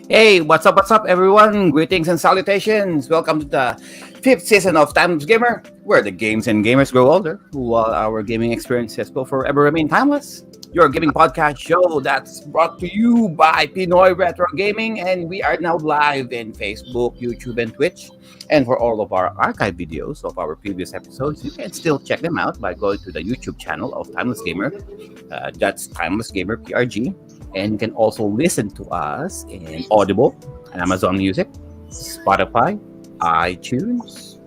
Hey, what's up, everyone? Greetings and salutations. Welcome to the fifth season of Timeless Gamer, where the games and gamers grow older, while our gaming experiences will forever remain timeless. Your gaming podcast show that's brought to you by Pinoy Retro Gaming, and we are now live in Facebook, YouTube, and Twitch. And for all of our archive videos of our previous episodes, you can still check them out by going to the YouTube channel of Timeless Gamer. That's Timeless Gamer PRG. And you can also listen to us in Audible, Amazon Music, Spotify, iTunes.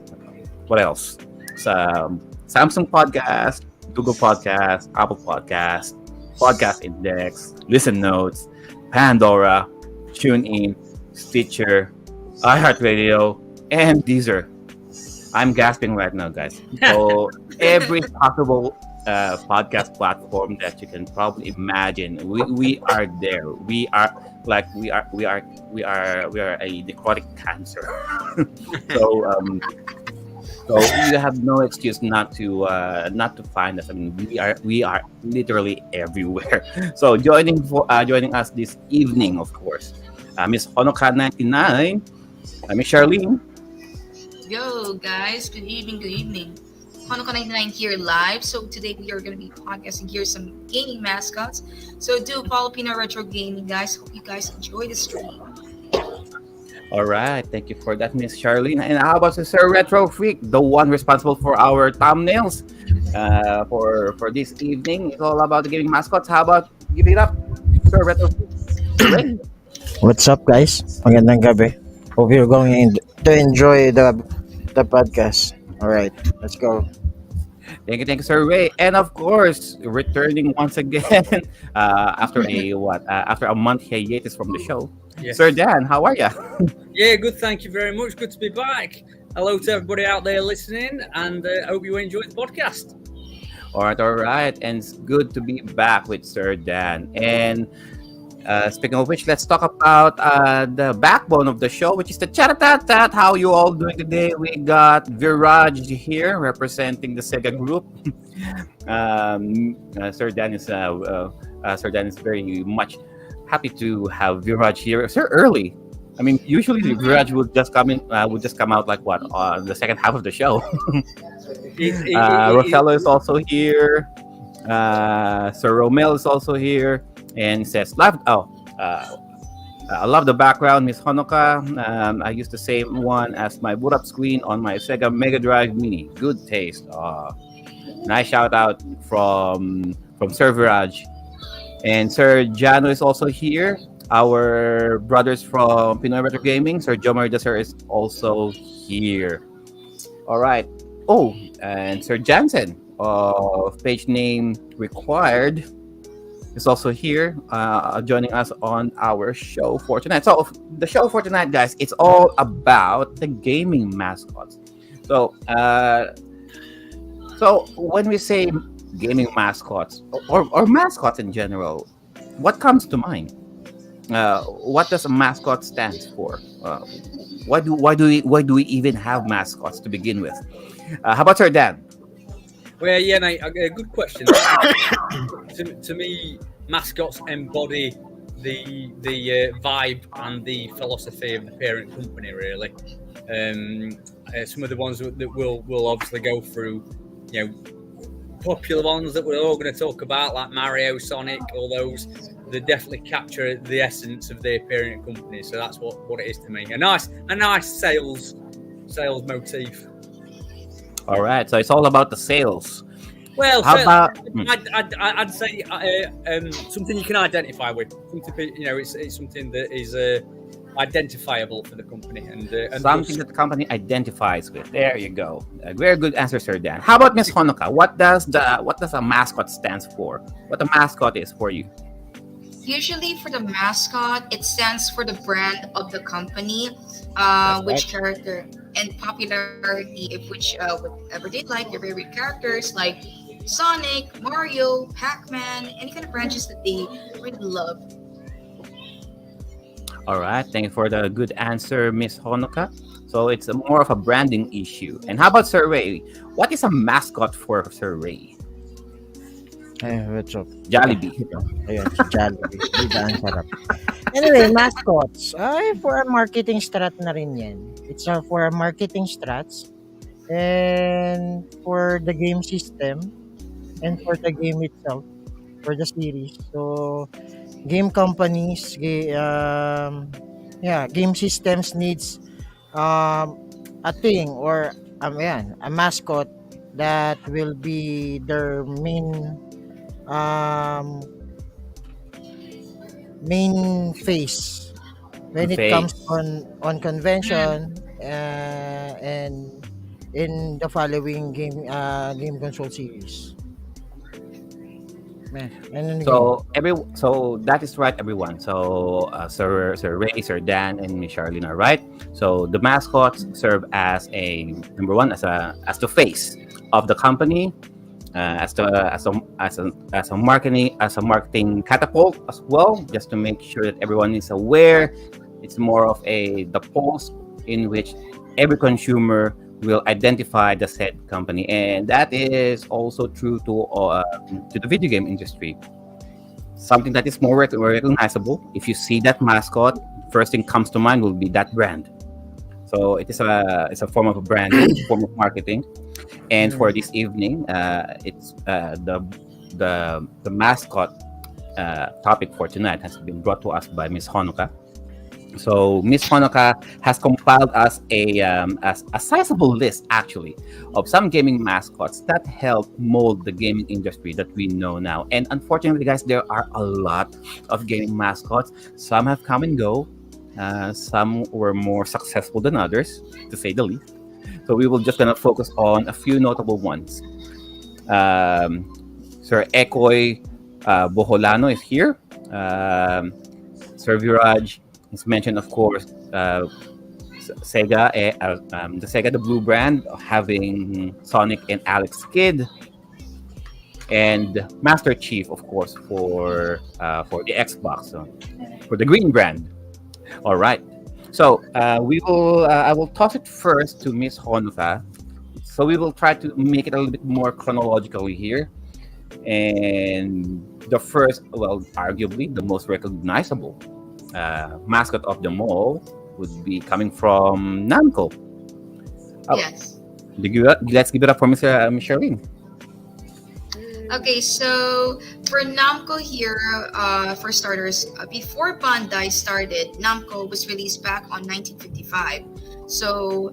What else? Samsung Podcast, Google Podcast, Apple Podcast, Podcast Index, Listen Notes, Pandora, TuneIn, Stitcher, iHeartRadio, and Deezer. I'm gasping right now, guys. So every possible podcast platform that you can probably imagine, we are there. We are a necrotic cancer. so so you have no excuse not to find us. I mean, we are literally everywhere. So joining us this evening, of course, Miss Honoka 99, Miss Charlene. Yo, guys. Good evening. Honoka 99 here live. So today we are going to be podcasting here some gaming mascots. So do follow Pinoy Retro Gaming, guys. Hope you guys enjoy the stream. All right, thank you for that, Miss Charlene. And how about Sir Retrofreak, the one responsible for our thumbnails for this evening? It's all about the gaming mascots. How about give it up, Sir Retrofreak? Sir Ray. What's up, guys? Magandang gabi. Hope you're to enjoy the podcast. All right, let's go. Thank you, Sir Ray. And of course, returning once again after a month hiatus from the show, Sir Yes. Dan. How are you? Yeah, good. Thank you very much. Good to be back. Hello to everybody out there listening, and I hope you enjoyed the podcast. All right, and it's good to be back with Sir Dan. And speaking of which, let's talk about the backbone of the show, which is the chat tat. How you all doing today? We got Viraj here representing the Sega Group. Sir Dan is very much happy to have Viraj here. Sir, early. I mean, usually Viraj would just come out like what on the second half of the show. Rosello is also here. Sir Romel is also here and says, "Love I love the background, Miss Honoka. I used the same one as my boot up screen on my Sega Mega Drive Mini. Good taste." Nice shout out from Sir Viraj. And Sir Jano is also here. Our brothers from Pinoy Retro Gaming, Sir Jomar Dasar is also here. All right. Oh, and Sir Jansen of page name required is also here, joining us on our show for tonight. So the show for tonight, guys, it's all about the gaming mascots. So when we say gaming mascots or mascots in general, what comes to mind? What does a mascot stand for? Why do we even have mascots to begin with? How about Sir Dan? Well, yeah, mate, a good question. To me, mascots embody the vibe and the philosophy of the parent company. Really, some of the ones that we'll obviously go through, popular ones that we're all going to talk about, like Mario, Sonic, all those. They definitely capture the essence of their parent company. So that's what it is to me. A nice sales motif. All right, so it's all about the sales. Well, How about I'd say something you can identify with. Something it's something that is identifiable for the company and something that the company identifies with? There you go. A very good answer, Sir Dan. How about Miss Honoka? What does a mascot stands for? What a mascot is for you? Usually for the mascot, it stands for the brand of the company, which character and popularity, if whatever they like, their favorite characters like Sonic, Mario, Pac-Man, any kind of branches that they really love. All right, thank you for the good answer, Miss Honoka. So it's more of a branding issue. And how about Sir Ray? What is a mascot for Sir Ray? Hey, what's up? Jollibee. Ayun, si Jollibee. Diba, ang sarap. Anyway, mascots. Ay, for a marketing strat na rin yan. It's for a marketing strats and for the game system and for the game itself, for the series. So, game companies, game systems needs a thing or a mascot that will be their um, main face when it comes Face. on convention and in the following game console series. Man, and then So that is right, everyone. So Sir Ray, Sir Dan, and Miss Charlene are right. So the mascots serve as a number one as the face of the company, as a marketing catapult as well, just to make sure that everyone is aware. It's more of the pulse in which every consumer will identify the said company, and that is also true to the video game industry. Something that is more recognizable. If you see that mascot, first thing comes to mind will be that brand. So it's a form of a branding, form of marketing. And for this evening, it's the mascot topic for tonight has been brought to us by Miss Honoka. So Miss Honoka has compiled us a sizable list, actually, of some gaming mascots that help mold the gaming industry that we know now. And unfortunately, guys, there are a lot of gaming mascots. Some have come and go. Some were more successful than others, to say the least. So we will just gonna focus on a few notable ones. Um, Sir Ekoy Boholano is here. Sir Viraj is mentioned, of course. Sega, the Sega the Blue brand, having Sonic and Alex Kidd, and Master Chief, of course, for the Xbox, for the Green brand. All right. So we will. I will toss it first to Miss Honuka. So we will try to make it a little bit more chronologically here. And the first, well, arguably the most recognizable mascot of them all would be coming from Namco. Oh, Yes. let's give it up for Mr. Charlene. Okay, so for Namco here, for starters, before Bandai started, Namco was released back on 1955. So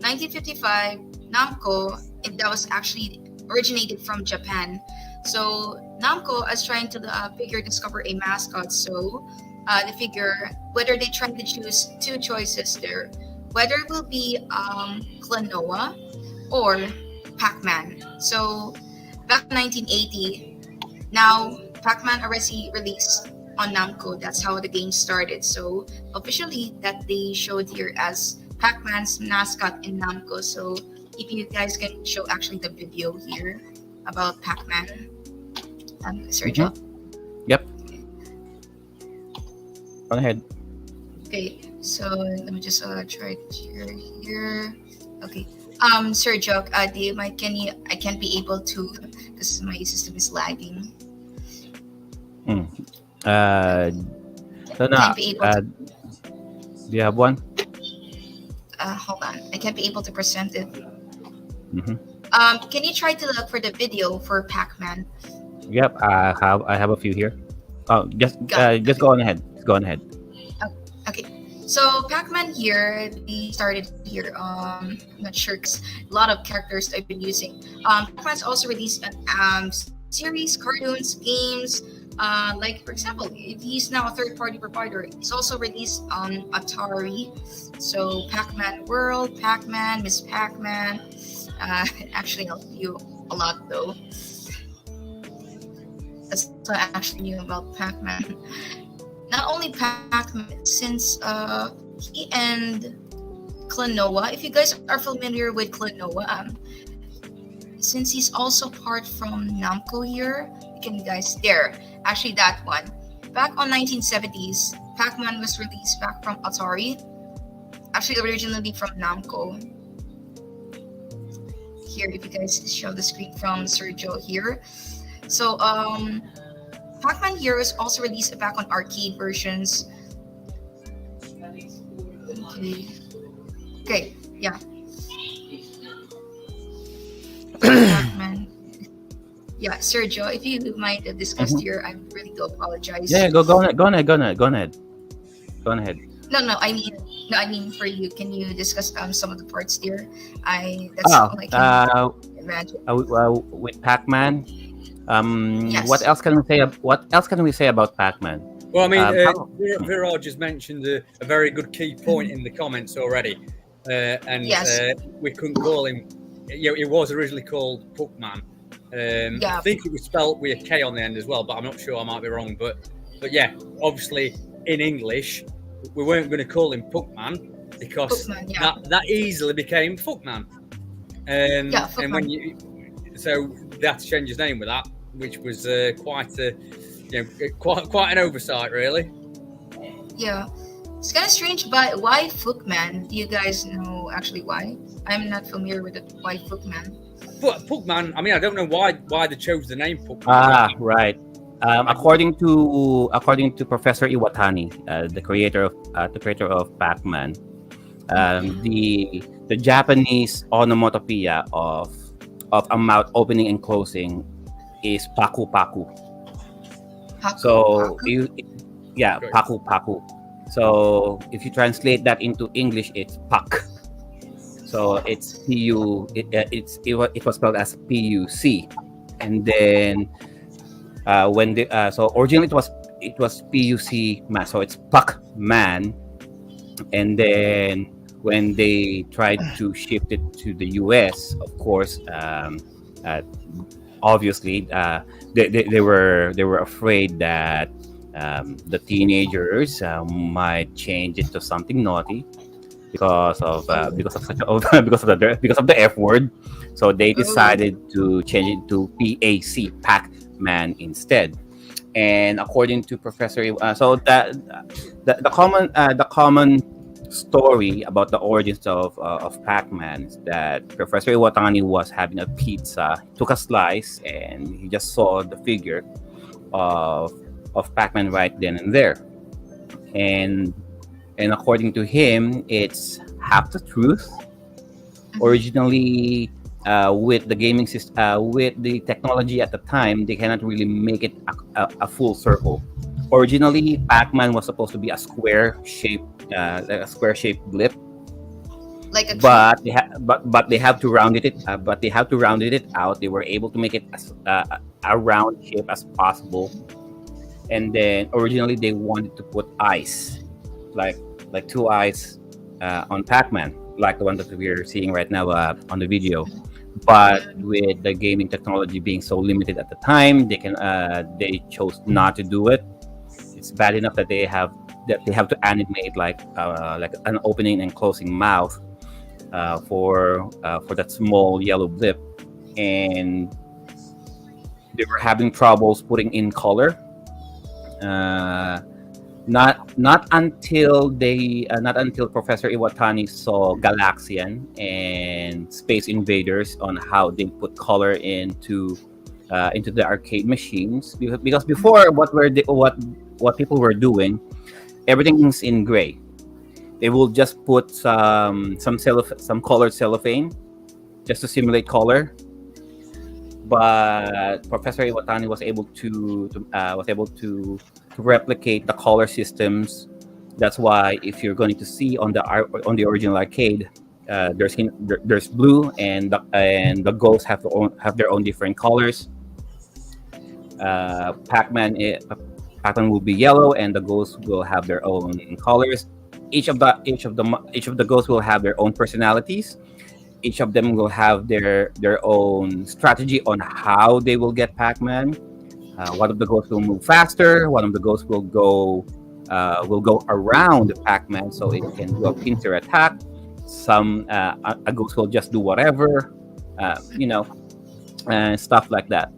1955, Namco, that was actually originated from Japan. So Namco is trying to figure discover a mascot. So they figure whether they try to choose two choices there, whether it will be Klonoa or Pac-Man. So back in 1980, now Pac-Man already released on Namco. That's how the game started. So officially, that they showed here as Pac-Man's mascot in Namco. So if you guys can show actually the video here about Pac-Man, Sergio. Yep. Go ahead. Okay, so let me just try to share here. Okay. Sergio, do you mind? Can you? I can't be able to because my system is lagging. Mm. So now, Can't be able to. do you have one? Hold on. I can't be able to present it. Mm-hmm. Can you try to look for the video for Pac-Man? Yep, I have a few here. Oh, just go on ahead. Just go on ahead. Okay. So Pac-Man here, we started here. I'm not sure because a lot of characters I've been using. Pac-Man's also released series, cartoons, games. Like for example, he's now a third-party provider. He's also released on Atari. So Pac-Man World, Pac-Man, Miss Pac-Man. Actually, I'll do a lot though. That's what I actually knew about Pac-Man. Not only Pac-Man, since he and Klonoa, if you guys are familiar with Klonoa, since he's also part from Namco here, you can guys there. Actually, that one. Back on 1970s, Pac-Man was released back from Atari. Actually, originally from Namco. Here, if you guys show the screen from Sergio here. So, Pac-Man here is also released back on arcade versions. Okay, yeah. Pac-Man. Yeah, Sergio, if you might have discussed here, I really do apologize. Yeah, go on ahead. No, I mean for you. Can you discuss some of the parts there? That's all I can imagine. With Pac-Man. Yes. What else can we say about Pac-Man? Well, I mean, Viraj just mentioned a very good key point in the comments already, and Yes. We couldn't call him. You know, it was originally called Puckman. Yeah. I think it was spelt with a K on the end as well, but I'm not sure. I might be wrong. But yeah, obviously in English, we weren't going to call him Puckman because Puckman, yeah. that easily became Fuckman. And Fuckman. when so they had to change his name with that, which was quite an oversight, really. Yeah, it's kind of strange, but why Fookman? Do you guys know actually why? I'm not familiar with it. Why Fookman? But Puckman, I mean, I don't know why they chose the name Puckman. Right. According to Professor Iwatani, the creator of Pac-Man, the Japanese onomatopoeia of a mouth opening and closing is paku paku. Paku, So Paku? paku paku. So if you translate that into English, it's puck. So it's pu. It was spelled as puc, and then when the so originally it was puc man. So it's puck man, and then when they tried to shift it to the US, of course, uh, obviously, they were afraid that the teenagers might change it to something naughty Oh, because of the F word. So they oh, decided to change it to PAC, Pac Man, instead. And according to Professor, so that the common story about the origins of Pac-Man is that Professor Iwatani was having a pizza, took a slice, and he just saw the figure of Pac-Man right then and there. And according to him, it's half the truth. mhm. Originally, with the gaming system, with the technology at the time, they cannot really make it a full circle. Originally, Pac-Man was supposed to be a square shaped blip, Like a tree. but they have to rounded it. But they have to rounded it out. They were able to make it as a round shape as possible. And then originally they wanted to put eyes, like two eyes on Pac-Man, like the one that we're seeing right now on the video. But Mhm. with the gaming technology being so limited at the time, they chose not to do it. It's bad enough that they have to animate like an opening and closing mouth for that small yellow blip, and they were having troubles putting in color. Uh, not until Professor Iwatani saw Galaxian and Space Invaders on how they put color into the arcade machines, because before what people were doing, everything's in gray. They will just put some colored cellophane just to simulate color. But Professor Iwatani was able to replicate the color systems. That's why if you're going to see on the original arcade, there's blue, and the ghosts have their own different colors. Uh, Pac-Man i- Pac-Man will be yellow, and the ghosts will have their own colors. Each of the ghosts will have their own personalities. Each of them will have their own strategy on how they will get Pac-Man. One of the ghosts will move faster. One of the ghosts will go around Pac-Man so it can do a pincer attack. A ghost will just do whatever, uh, you know, stuff like that.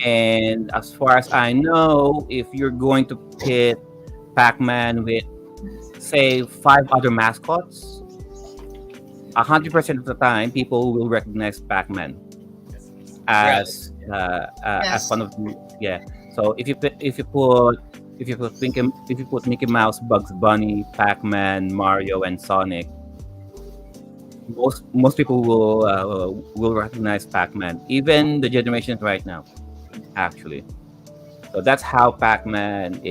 And as far as I know, if you're going to pit Pac-Man with, say, five other mascots, 100% of the time people will recognize Pac-Man Really? as Yes. one of the, yeah. So if you put Mickey Mouse, Bugs Bunny, Pac-Man, Mario, and Sonic, most people will recognize Pac-Man, even the generations right now, actually. So that's how Pac-Man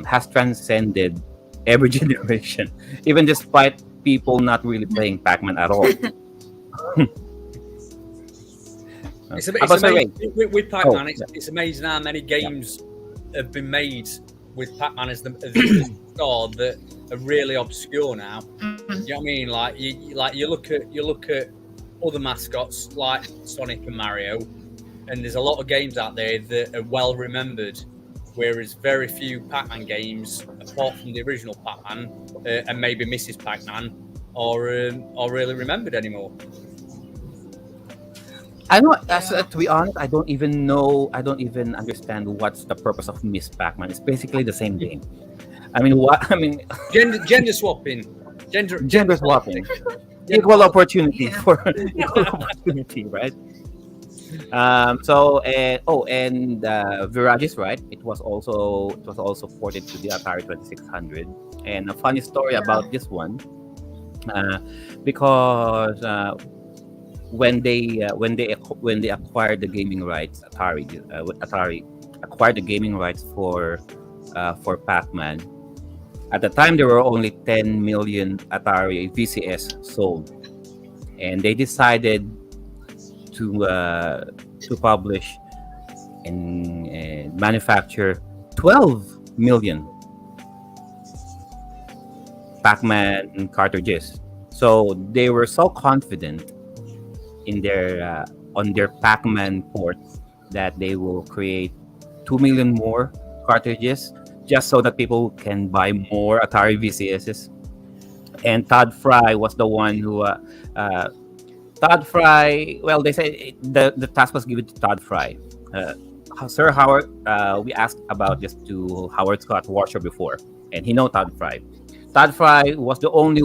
has transcended every generation, even despite people not really playing Pac-Man at all. How It's about Sir amazing Ray? with Oh, Pac-Man. yeah, It's amazing how many yeah. games have been made with Pac-Man as the star that are really obscure now. Mhm. You know what I mean? Like you look at other mascots like Sonic and Mario, and there's a lot of games out there that are well remembered, whereas very few Pac-Man games, apart from the original Pac-Man and maybe Mrs. Pac-Man, are really remembered anymore. I know. Yeah. To be honest, I don't even know. I don't even understand what's the purpose of Miss Pac-Man. It's basically the same game. I mean, what? I mean, Gender swapping, gender gender politics, swapping, gender equal politics. opportunity Yeah. for equal opportunity, right? And Viraj is right. It was also ported to the Atari 2600. And a funny story Yeah. about this one, uh, because when they acquired the gaming rights, Atari acquired the gaming rights for Pac-Man. At the time, there were only 10 million Atari VCS sold, and they decided to uh, to publish and manufacture 12 million Pac-Man cartridges. So they were so confident in their on their Pac-Man port that they will create 2 million more cartridges just so that people can buy more Atari VCSs. And Todd Fry was the one who uh, Todd Fry. Well, they say the task was given to Todd Fry. Uh, Sir Howard, we asked about this to Howard Scott Warshaw before, and he know Todd Fry. Todd Fry was the only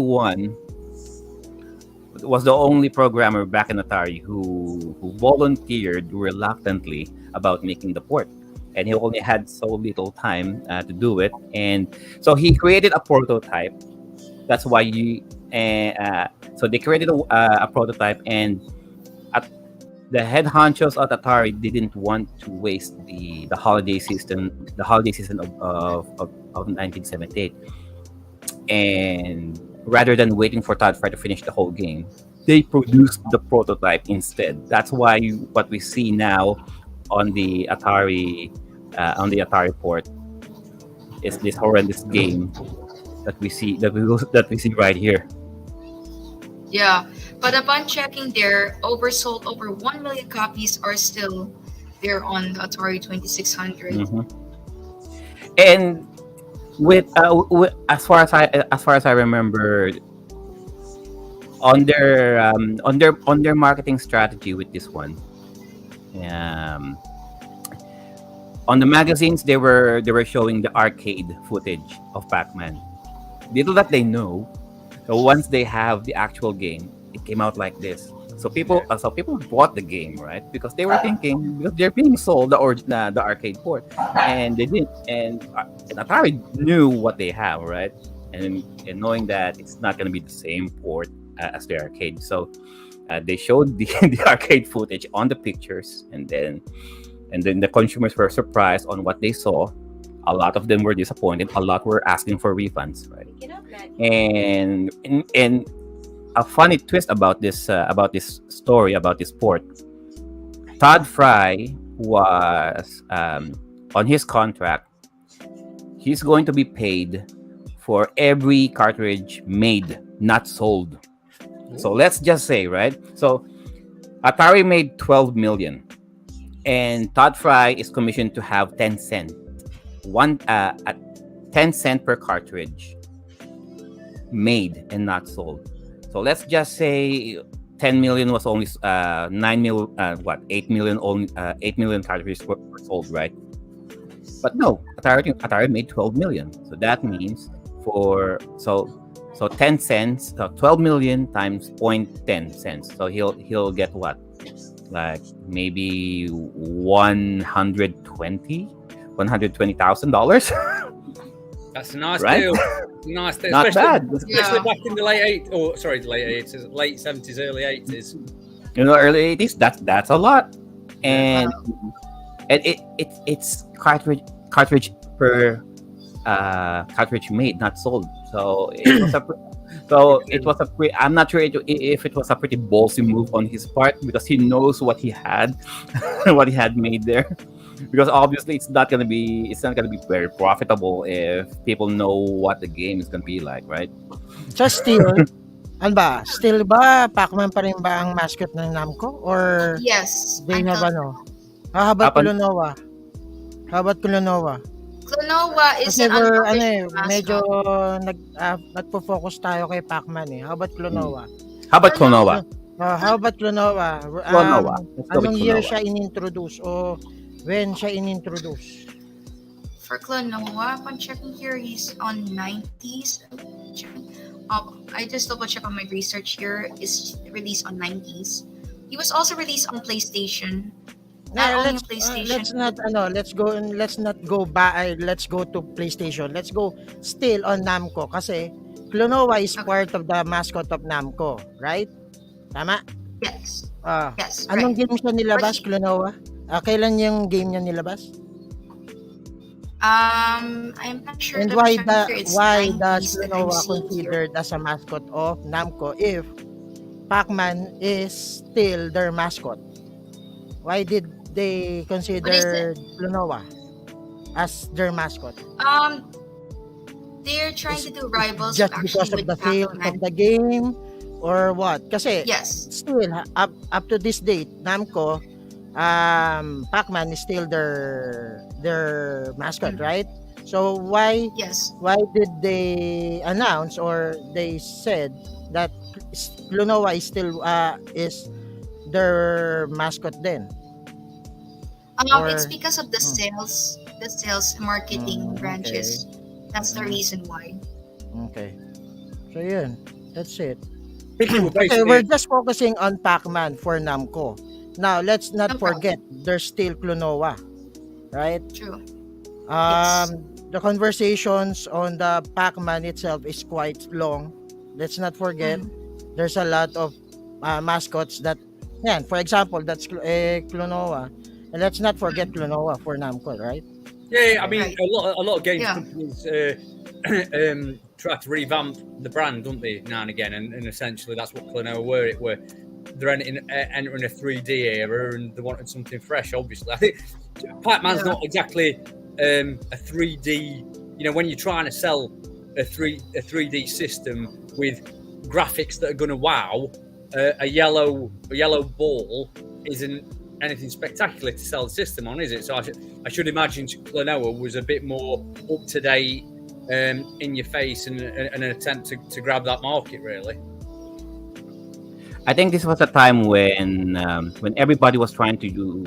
programmer back in Atari who volunteered reluctantly about making the port, and he only had so little time to do it, and so he created a prototype. That's why so they created a prototype, and at the head honchos at Atari didn't want to waste the holiday season of 1978, and rather than waiting for Todd Fry to finish the whole game, they produced the prototype instead. That's why what we see now on the Atari port is this horrendous game that we see right here. Yeah, but upon checking there, oversold over 1 million copies are still there on the Atari 2600. Mhm. And as far as I remember, on their marketing strategy with this one, um, on the magazines they were showing the arcade footage of Pac-Man. Little that they know, so once they have the actual game, it came out like this. So people bought the game, right? Because they were thinking, because they're being sold the arcade port, and they didn't, and Atari knew what they have, right? And knowing that it's not going to be the same port as the arcade, so they showed the the arcade footage on the pictures, and then the consumers were surprised on what they saw. A lot of them were disappointed. A lot were asking for refunds, right? And a funny twist about this story about this port. Todd Fry was on his contract. He's going to be paid for every cartridge made, not sold. So let's just say, right? So Atari made 12 million, and Todd Fry is commissioned to have 10 cents, at 10 cent per cartridge made and not sold. So let's just say 10 million was only 8 million only 8 million cartridges were sold, right? But no, Atari made 12 million. So that means so 10 cents, so 12 million times 0.10 cents. So he'll get what? Like maybe $120,000. That's a nice Right? deal. Nice deal. Not bad. Yeah. Back in the late 70s, early 80s. Early 80s. That's a lot, and it's cartridge per cartridge made, not sold. So I'm not sure if it was a pretty ballsy move on his part, because he knows what he had, what he had made there. Because obviously it's not gonna be very profitable if people know what the game is gonna be like, right? So still, ano ba? Still ba, Pac-Man pa rin ba ang mascot ng Namco? Or Yes. they have until- How about Up un- Klonoa? How about Klonoa? Klonoa is Kasi an unofficial medyo mascot. nagpo-focus tayo kay Pac-Man eh. How about Klonoa? How about Klonoa? How about Klonoa? Klonoa. Let's go with Anong year Klonoa. siya inintroduce o when siya inintroduce? For Klonoa, upon checking here, he's on 90s. I just double check on my research here. Is released on 90s. He was also released on PlayStation. Not only on PlayStation. Let's not go back. Let's go to PlayStation. Let's go still on Namco kasi Klonoa is Okay. part of the mascot of Namco, right? Tama? Yes. Ah. Yes. Anong Right. game siya nilabas, But Klonoa? Kailan yung game niya nilabas? I'm not sure And the percentage here. It's why does 90s that I'm Klonoa seeing here. considered as a mascot of Namco if Pac-Man is still their mascot? Why did they What is it? consider Klonoa as their mascot? Um, they're trying Is to do it rivals just actually because of with the sales of Pac-Man. the game or what? Kasi Yes. still up to this date, Namco, Pac-Man is still their mascot, Mm, right? So yes. why did they announce or they said that Klonoa is their mascot then? It's Or because of hmm, the sales marketing okay. branches. That's the Mhm, reason why. okay. So yun, that's it. I think it was Okay, we're basically just focusing on Pac-Man for Namco. Now, let's not No problem. forget there's still Klonoa, right? True. Yes. The conversations on the Pac-Man itself is quite long. Let's not forget Mm, there's a lot of mascots that, yeah, for example, that's Klonoa. And let's not forget mm, Klonoa for Namco, right? yeah. I Okay. mean, right. a lot of games Yeah. companies try to revamp the brand, don't they, now and again? And essentially, that's what Klonoa were. It were they're entering a 3D era, and they wanted something fresh. Obviously, I think Pac-Man's Yeah. not exactly a 3D. When you're trying to sell a 3D system with graphics that are going to wow, a yellow ball isn't anything spectacular to sell the system on, is it? So I should imagine Klonoa was a bit more up to date, in your face, and an attempt to grab that market, really. I think this was a time when everybody was trying to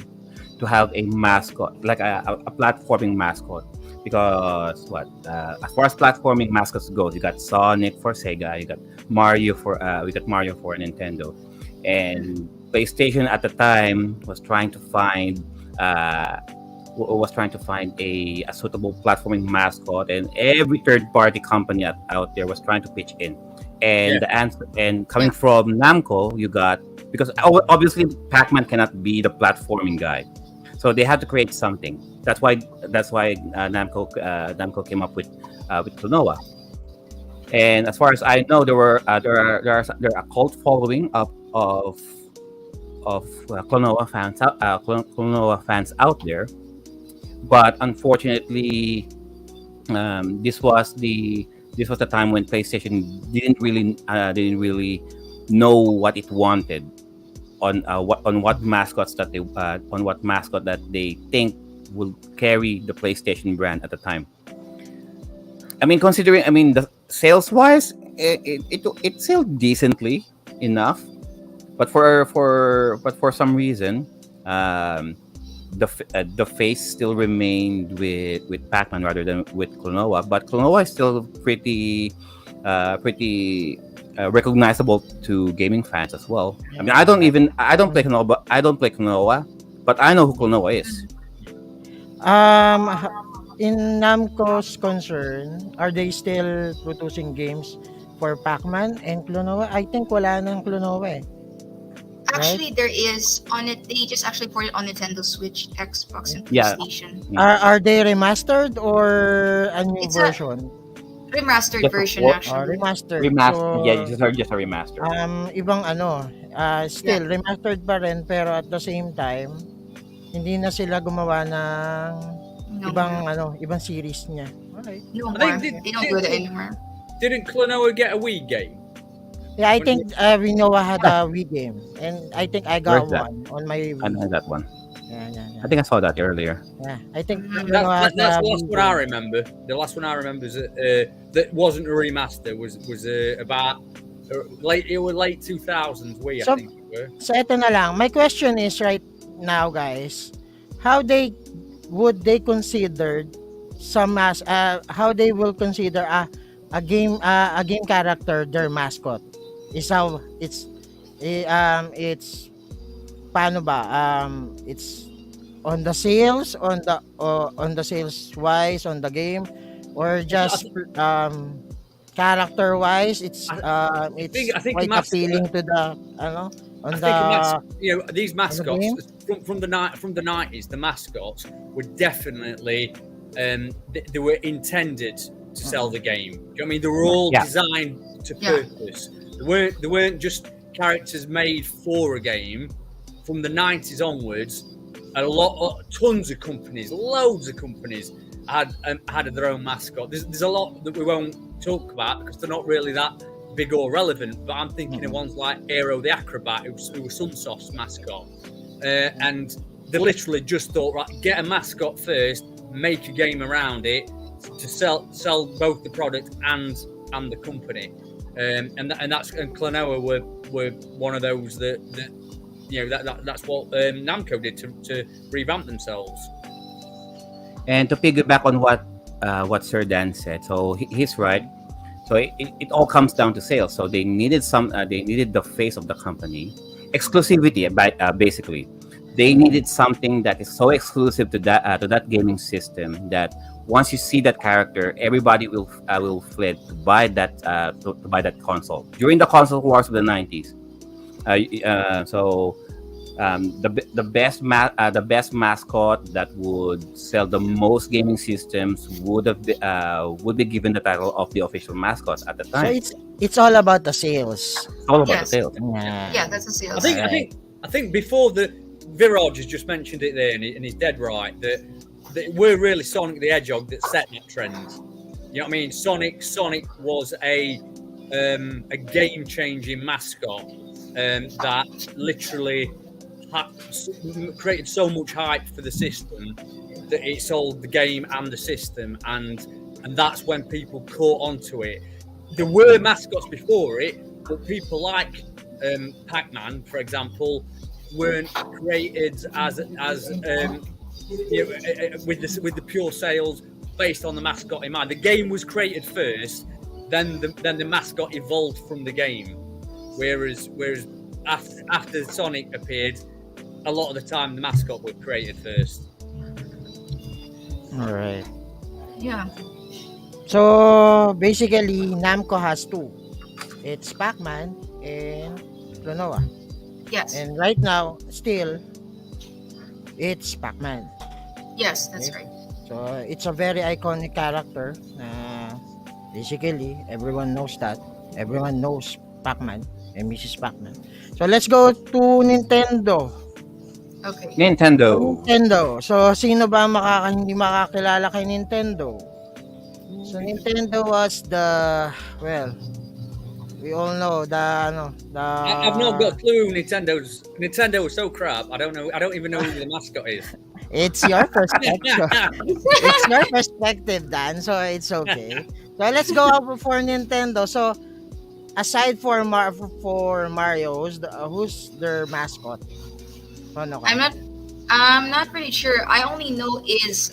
have a mascot, like a platforming mascot. Because as far as platforming mascots goes, you got Sonic for Sega, you got Mario for we got Mario for Nintendo, and PlayStation at the time was trying to find a suitable platforming mascot, and every third party company out there was trying to pitch in. Yeah. And the answer, and coming Yeah. from Namco, you got, because obviously Pac-Man cannot be the platforming guy, so they had to create something. That's why Namco came up with Klonoa. And as far as I know, there are a cult following of Klonoa fans out there. But unfortunately, this was the time when PlayStation didn't really know what it wanted on what mascots that they on what mascot that they think will carry the PlayStation brand at the time. I mean, considering, I mean, the sales wise, it sold decently enough, but for some reason, um, the face still remained with Pac-Man rather than with Klonoa. But Klonoa is still pretty recognizable to gaming fans as well. I mean, Yeah. I don't play Klonoa, but I know who Klonoa is. Mm. Um, h- in Namco's concern, are they still producing games for Pac-Man and Klonoa? I think wala nang Klonoa right? Actually, there is on it. They just actually ported on Nintendo Switch, Xbox, and Yeah, PlayStation. yeah. Are they remastered or a new It's a version? remastered Just a version, port, actually. Remastered. remaster. Yeah, So, just a remaster. ibang ano, Yeah. still remastered pa rin pero at the same time, hindi na sila gumawa ng No more. ibang series niya. Alright. No I think more. They don't do that anymore. didn't Klonoa get a Wii game? Yeah, I When think Rinoa had a Wii game and I think I got Where's that? one on my I Wii. know that one. Yeah. I think I saw that earlier. Yeah, I think Mm. Rinoa That's had a the last Wii one I game. remember. The last one I remember is that wasn't a remaster. Was about late. It was late 2000s. Wii, So, I think it were. So ito na lang. My question is right now, guys, how would they consider how they will consider a game character their mascot? Is how it's paano ba? It's on the sales wise on the game or I just character wise it's think quite appealing to the ano I on the think these on the game. mascots from the 90s, the mascots were definitely they were intended to sell the game. Do you know what I mean? They were all designed to purpose. They weren't just characters made for a game. From the 90s onwards, tons of companies, loads of companies had their own mascot. There's a lot that we won't talk about because they're not really that big or relevant. But I'm thinking of ones like Aero the Acrobat, who was Sunsoft's mascot, and they literally just thought, right, get a mascot first, make a game around it to sell both the product and the company, and Klonoa were one of those that that's what Namco did to revamp themselves. And to piggyback on what Sir Dan said, so he's right. So it all comes down to sales. So they needed the face of the company, exclusivity. Basically, they needed something that is so exclusive to that gaming system that once you see that character, everybody will fled to buy that console. During the console wars of the 90s, the best mascot that would sell the most gaming systems would be given the title of the official mascot at the time. So it's all about the sales. It's all about the sales. Yeah. That's a sales. I think before the Viraj has just mentioned it there, and he's dead right that we're really Sonic the Hedgehog that set that trend. You know what I mean? Sonic was a game-changing mascot that literally created so much hype for the system that it sold the game and the system, and that's when people caught onto it. There were mascots before it, but people like Pac-Man, for example, weren't created as with the pure sales based on the mascot in mind. The game was created first, then the mascot evolved from the game. Whereas after Sonic appeared, a lot of the time the mascot was created first. All right. Yeah. So basically, Namco has two. It's Pac-Man and Klonoa. Yes. And right now, still, it's Pac-Man. Yes, that's right. So it's a very iconic character. Basically, everyone knows that. Everyone knows Pac-Man and Mrs. Pac-Man. So let's go to Nintendo. Okay. Nintendo. So sino ba hindi makakilala kay Nintendo? So Nintendo was we all know I've not got a clue. Nintendo was so crap. I don't even know who the mascot is. It's your perspective. It's your perspective, Dan. So it's okay. So let's go over for Nintendo. So aside for Mario, who's their mascot? I'm not pretty sure. I only know is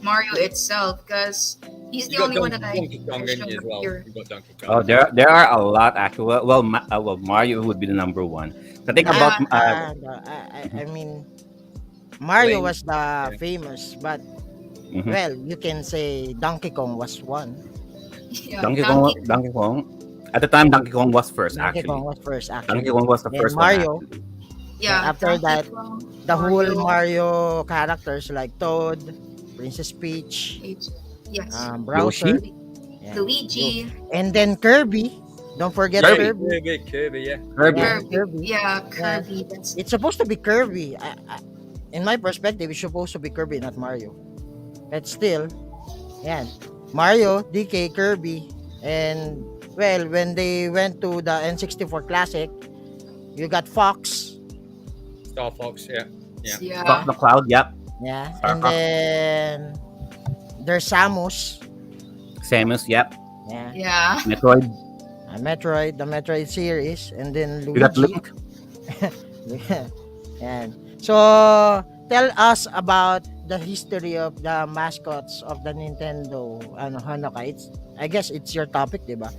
Mario itself because he's the only one that I as well. here. Oh, there are a lot actually. Well, Mario would be the number one. The thing about I mean, Mario was the famous, but well, you can say Donkey Kong was one. Yeah, Donkey Kong. At the time, Donkey Kong was first. Donkey Kong was the then first Mario. one. Yeah. After Donkey that, Kong, the whole Mario characters like Toad, Princess Peach, yes, Bowser, Luigi, and then Kirby. Don't forget Kirby. Kirby, yeah. Kirby. That's It's supposed to be Kirby. In my perspective, it's supposed to be Kirby, not Mario. But still, Mario, DK, Kirby, and well, when they went to the N64 Classic, you got Fox. Star Fox, yeah. Fox the Cloud, yep. Yeah, Star and Fox. then there's Samus. Yep. yeah. Metroid. The Metroid series, and then Luigi. You got Link. And so tell us about the history of the mascots of the Nintendo Honoka. I guess it's your topic, diba?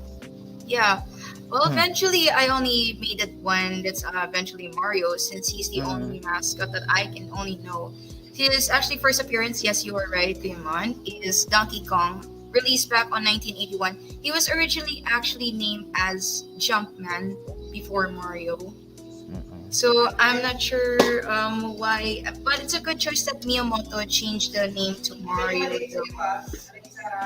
Yeah. Well, eventually, I only made it one that's eventually Mario, since he's the only mascot that I can only know. His actually first appearance, yes, you were right, Raymond, is Donkey Kong, released back on 1981. He was originally actually named as Jumpman before Mario. So I'm not sure why, but it's a good choice that Miyamoto changed the name to Mario.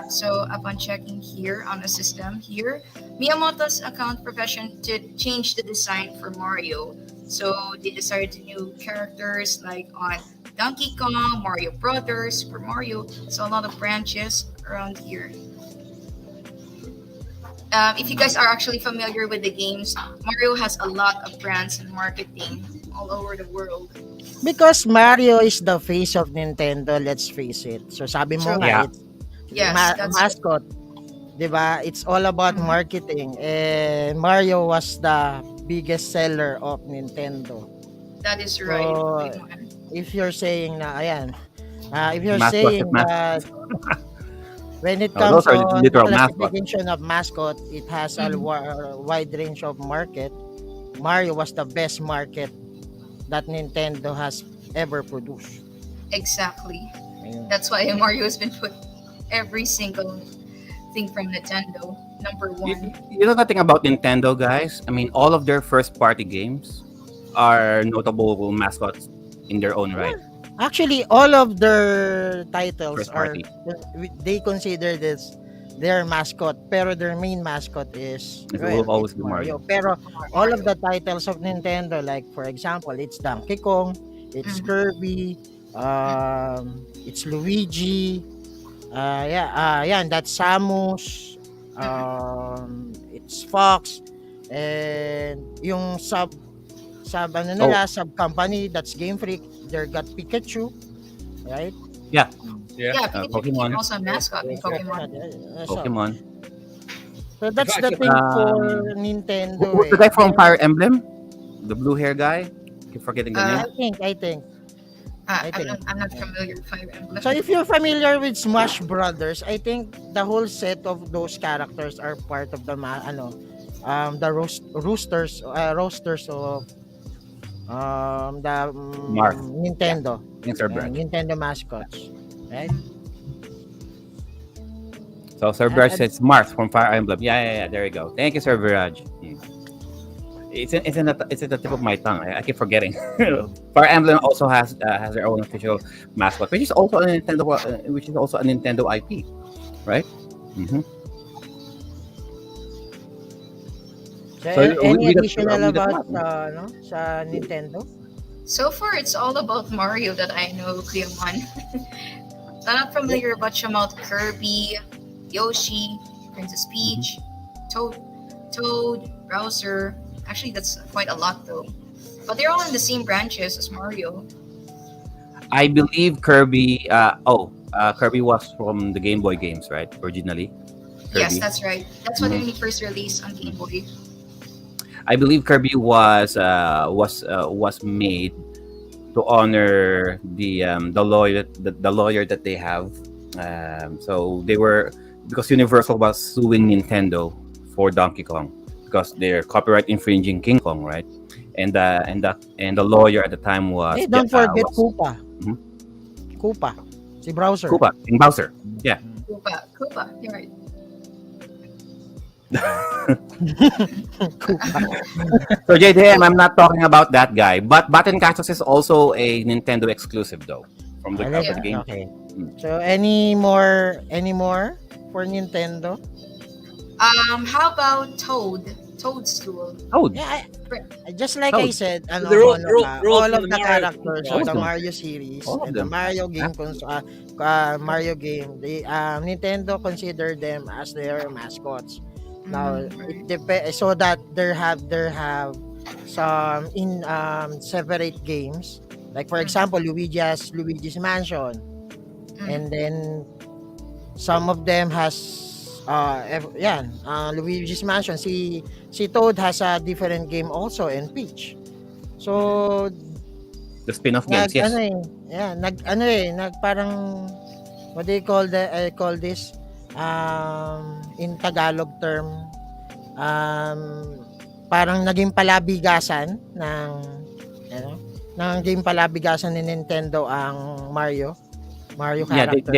So upon checking here on the system here, Miyamoto's account profession to change the design for Mario. So they decided to new characters like on Donkey Kong, Mario Brothers, Super Mario. So a lot of branches around here. If you guys are actually familiar with the games, Mario has a lot of brands and marketing all over the world. Because Mario is the face of Nintendo, let's face it. So sabi mo True. nga, Yeah. it's Yes, that's mascot, 'di ba? It's all about Mhm. marketing. And Mario was the biggest seller of Nintendo. that is right. So Big one. if you're saying na ayan, if you're Mascots with saying that mascots. when it Oh, those comes are on the literal mascots. classification of mascot, it has a Mhm. wide range of market. Mario was the best market that Nintendo has ever produced. Exactly. Ayun. That's why Mario has been put every single thing from Nintendo number You, one. you know the thing about Nintendo, guys? I mean, all of their first party games are notable mascots in their own right. Actually, all of their titles First are party. they consider this their mascot, pero their main mascot is It will it's always be Mario. Mario. Pero all of Mario. the titles of Nintendo, like for example, it's Donkey Kong, it's Mhm. Kirby, it's Luigi, yeah, and that's Samus, Mhm. it's Fox, and yung sub ano Oh, nila, sub company, that's Game Freak. They got Pikachu, right? yeah. Yeah. Yeah, Pikachu became Pokemon. also a mascot in Yeah, Pokemon. so, Pokemon. so In that's fact, the thing for Nintendo, Who's the eh. guy from Then Fire Emblem? The blue hair guy? Keep forgetting the Uh, name. I think. I'm not Yeah. familiar with Fire Emblem. So if you're familiar with Smash Brothers, I think the whole set of those characters are part of the the roasters of the Marth. Yeah. Nintendo. Thanks, Sir Yeah, Brad. Nintendo mascots, right? So Sir Uh, Brad uh, says Marth from Fire Emblem. Yeah. There you go. Thank you, Sir Viraj. It's in the tip of my tongue. I keep forgetting. Fire Emblem also has their own official mascot, which is also a Nintendo IP, right? hmm so So any we additional the about plot. sa Nintendo? So far, it's all about Mario that I know, Cleomon. I'm not familiar much about Kirby, Yoshi, Princess Mhm. Peach, Toad, Bowser. Actually, that's quite a lot though. But they're all in the same branches as Mario. I believe Kirby was from the Game Boy games, right? Originally, Yes, Kirby. that's right. That's when Mhm. they first released on Game Boy. I believe Kirby was made to honor the lawyer that they have. So they were because Universal was suing Nintendo for Donkey Kong because they're copyright infringing King Kong, right? And the lawyer at the time Hey, don't forget Koopa. Mhm. Koopa. Si Browser. Koopa and Bowser. Yeah. Koopa, you're right. Koopa. So JDM, I'm not talking about that guy, but Batten Cactus is also a Nintendo exclusive though from the, Like, from the game. okay. Mm. So any more for Nintendo? How about Toad? Toadstool. Oh, Yeah, just like I Toad. said, They're all- they're all- they're all all from of the the Mario characters franchise. of the All of them. Mario series All of and the them. Mario game Mario game, they Nintendo consider them as their mascots. Now it depends so that there have some in separate games. Like for example, Luigi's Mansion, and then some of them has Luigi's Mansion. Si Toad has a different game also, and Peach. So the spin-off nag games, yes. ano eh, yeah, nag parang what do you call call this in Tagalog term, um parang naging palabigasan ng ano ng game palabigasan ni Nintendo ang Mario Yeah, character.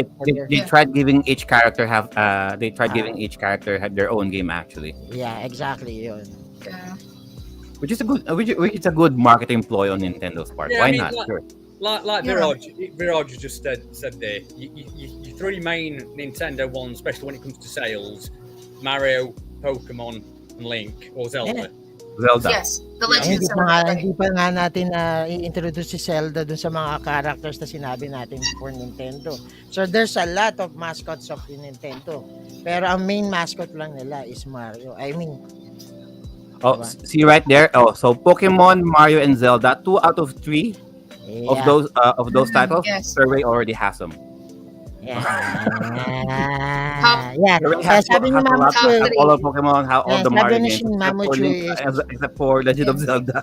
they tried giving each character Ah. giving each character had their own game actually. Yeah, exactly yun. Yeah. which is a good marketing ploy on Nintendo's part. Yeah, Why I mean, not? Sure. Like Yeah. Viraj just said there, your three main Nintendo ones, especially when it comes to sales, Mario, Pokemon, and Link, or Zelda. Zelda. Yes, the Ay, Legend hindi of pa nga, Zelda. hindi pa nga natin na i-introduce si Zelda dun sa mga characters na sinabi natin for Nintendo. So there's a lot of mascots of the Nintendo. Pero ang main mascot lang nila is Mario. I mean, Oh, diba? see right there. Oh, so Pokemon, Mario, and Zelda. 2 out of 3 of Yeah. those titles. Yes. Survey already has them. Yeah. Top- Yeah. Survey Kaya has, sabi ni has, a Mama lot, Top Chu, has three. all of Pokemon, has all Yeah, the sabi Mario ni games, Shin except Mama for, Chu Link, is- except for Legend of Yes. Zelda.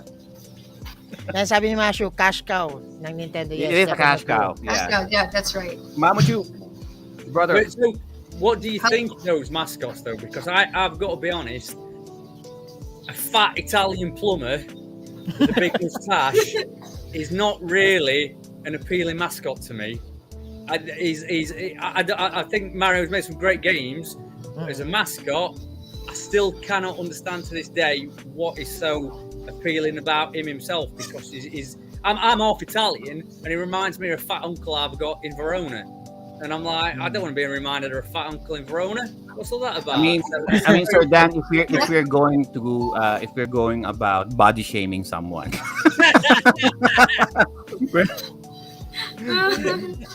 kaya sabi ni Mashu, cash cow ng Nintendo. It is a cash cow. That's Yeah. yeah, that's right. Mamuchu, brother. But, so, what do you think of those mascots, though? Because I've got to be honest, a fat Italian plumber with a big moustache is not really an appealing mascot to me. I think Mario's made some great games. As a mascot, I still cannot understand to this day what is so appealing about him himself, because I'm half Italian, and he reminds me of a fat uncle I've got in Verona. And I'm like, I don't want to be reminded of a fat uncle in Verona. What's all that about? I mean, Sir Dan, if we're going about body shaming someone,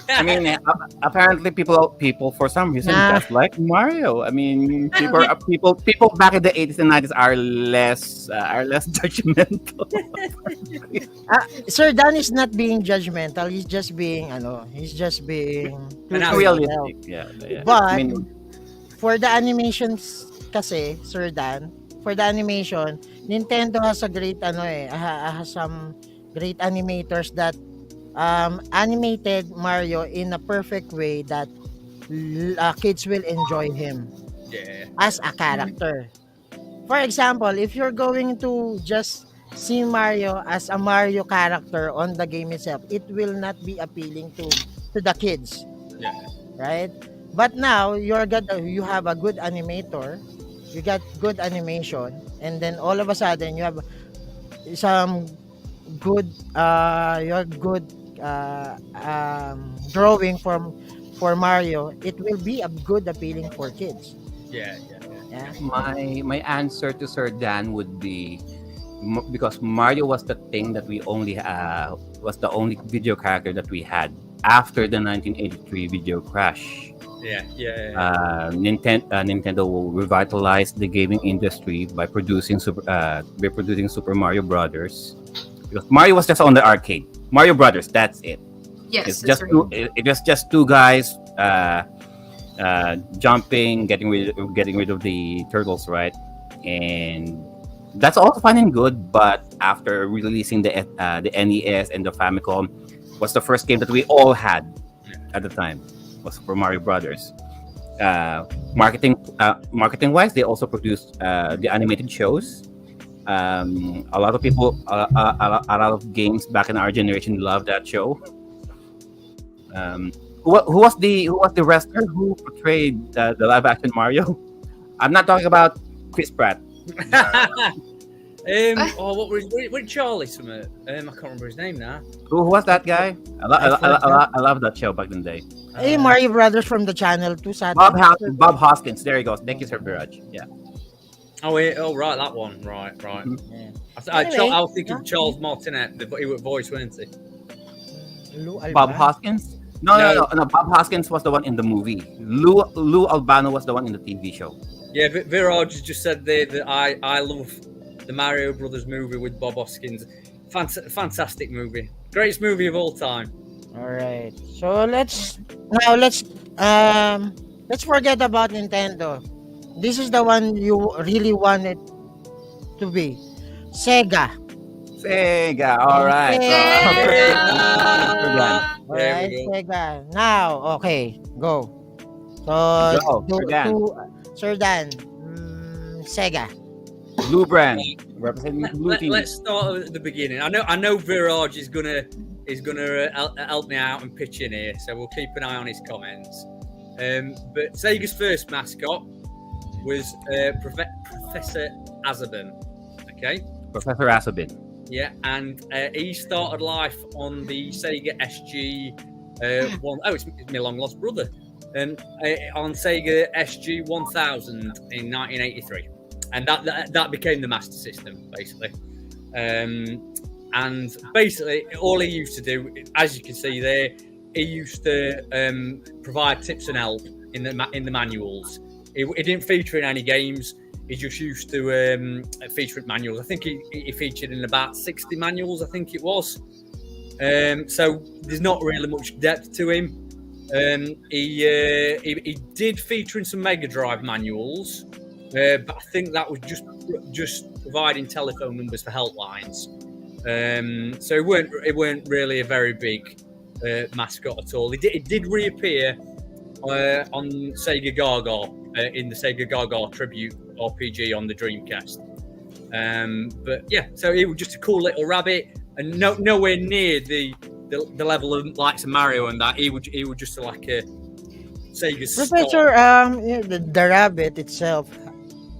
I mean, apparently people for some reason Nah. just like Mario. I mean, people back in the 80s and 90s are less judgmental. Sir Dan is not being judgmental. He's just being An Realistic, yeah. But I mean, for the animations kasi, Sir Dan, for the animation, Nintendo has a great has some great animators that animated Mario in a perfect way that kids will enjoy him Yeah. as a character. For example, if you're going to just see Mario as a Mario character on the game itself, it will not be appealing to the kids, Yeah. right? But now you have a good animator, you got good animation, and then all of a sudden you have some good drawing for Mario. It will be a good appealing for kids. Yeah. Yeah. my answer to Sir Dan would be because Mario was the thing that we only was the only video character that we had after the 1983 video crash. Yeah. Nintendo will revitalize the gaming industry by producing Super Mario Brothers. Because Mario was just on the arcade. Mario Brothers, that's it. Yes, It's that's just right. it was just two guys jumping, getting rid of the turtles, right? And that's all fine and good. But after releasing the NES and the Famicom, was the first game that we all had at the time. Was Super Mario Brothers. Marketing wise, they also produced the animated shows. A lot of people, a lot of games back in our generation loved that show. Who was the wrestler who portrayed the live action Mario? I'm not talking about Chris Pratt. What was Charlie Summit? I can't remember his name now. Who was that guy? I love that show back in the day. Hey, Mario Brothers from the channel 2 Saturday. Bob Hoskins. There he goes. Thank you, Sir Biraj. Yeah. Right, that one. Right. Yeah. I was thinking of Charles Martinet, he was voice, wasn't he? Lou Bob Alban. Hoskins? No. Bob Hoskins was the one in the movie. Lou Albano was the one in the TV show. Yeah, Viraj just said there that I love the Mario Brothers movie with Bob Hoskins. Fantastic movie. Greatest movie of all time. All right. So let's forget about Nintendo. This is the one you really wanted to be. Sega. Sega. All right. All right, we go. Sega. Now, okay, go. Go, Sir Dan. Sir Dan. Sega. Blue brand representing the blue team. Let's start at the beginning. I know Viraj is gonna help me out and pitch in here, so we'll keep an eye on his comments. But Sega's first mascot was Professor Azabin. Okay, Professor Asabin. Yeah, and he started life on the Sega SG one. Oh, it's my long lost brother. On Sega SG 1000 in 1983, and that became the Master System basically. And basically, all he used to do, as you can see there, he used to provide tips and help in the manuals. It didn't feature in any games. He just used to feature in manuals. I think he featured in about 60 manuals, I think it was. So there's not really much depth to him. He did feature in some Mega Drive manuals, but I think that was just providing telephone numbers for helplines. So it weren't really a very big mascot at all. It did reappear on Sega Gaga in the Sega Gaga Tribute RPG on the Dreamcast. But yeah, so it was just a cool little rabbit, and nowhere near the level of likes of Mario and that. He would just like a Sega Professor, the rabbit itself,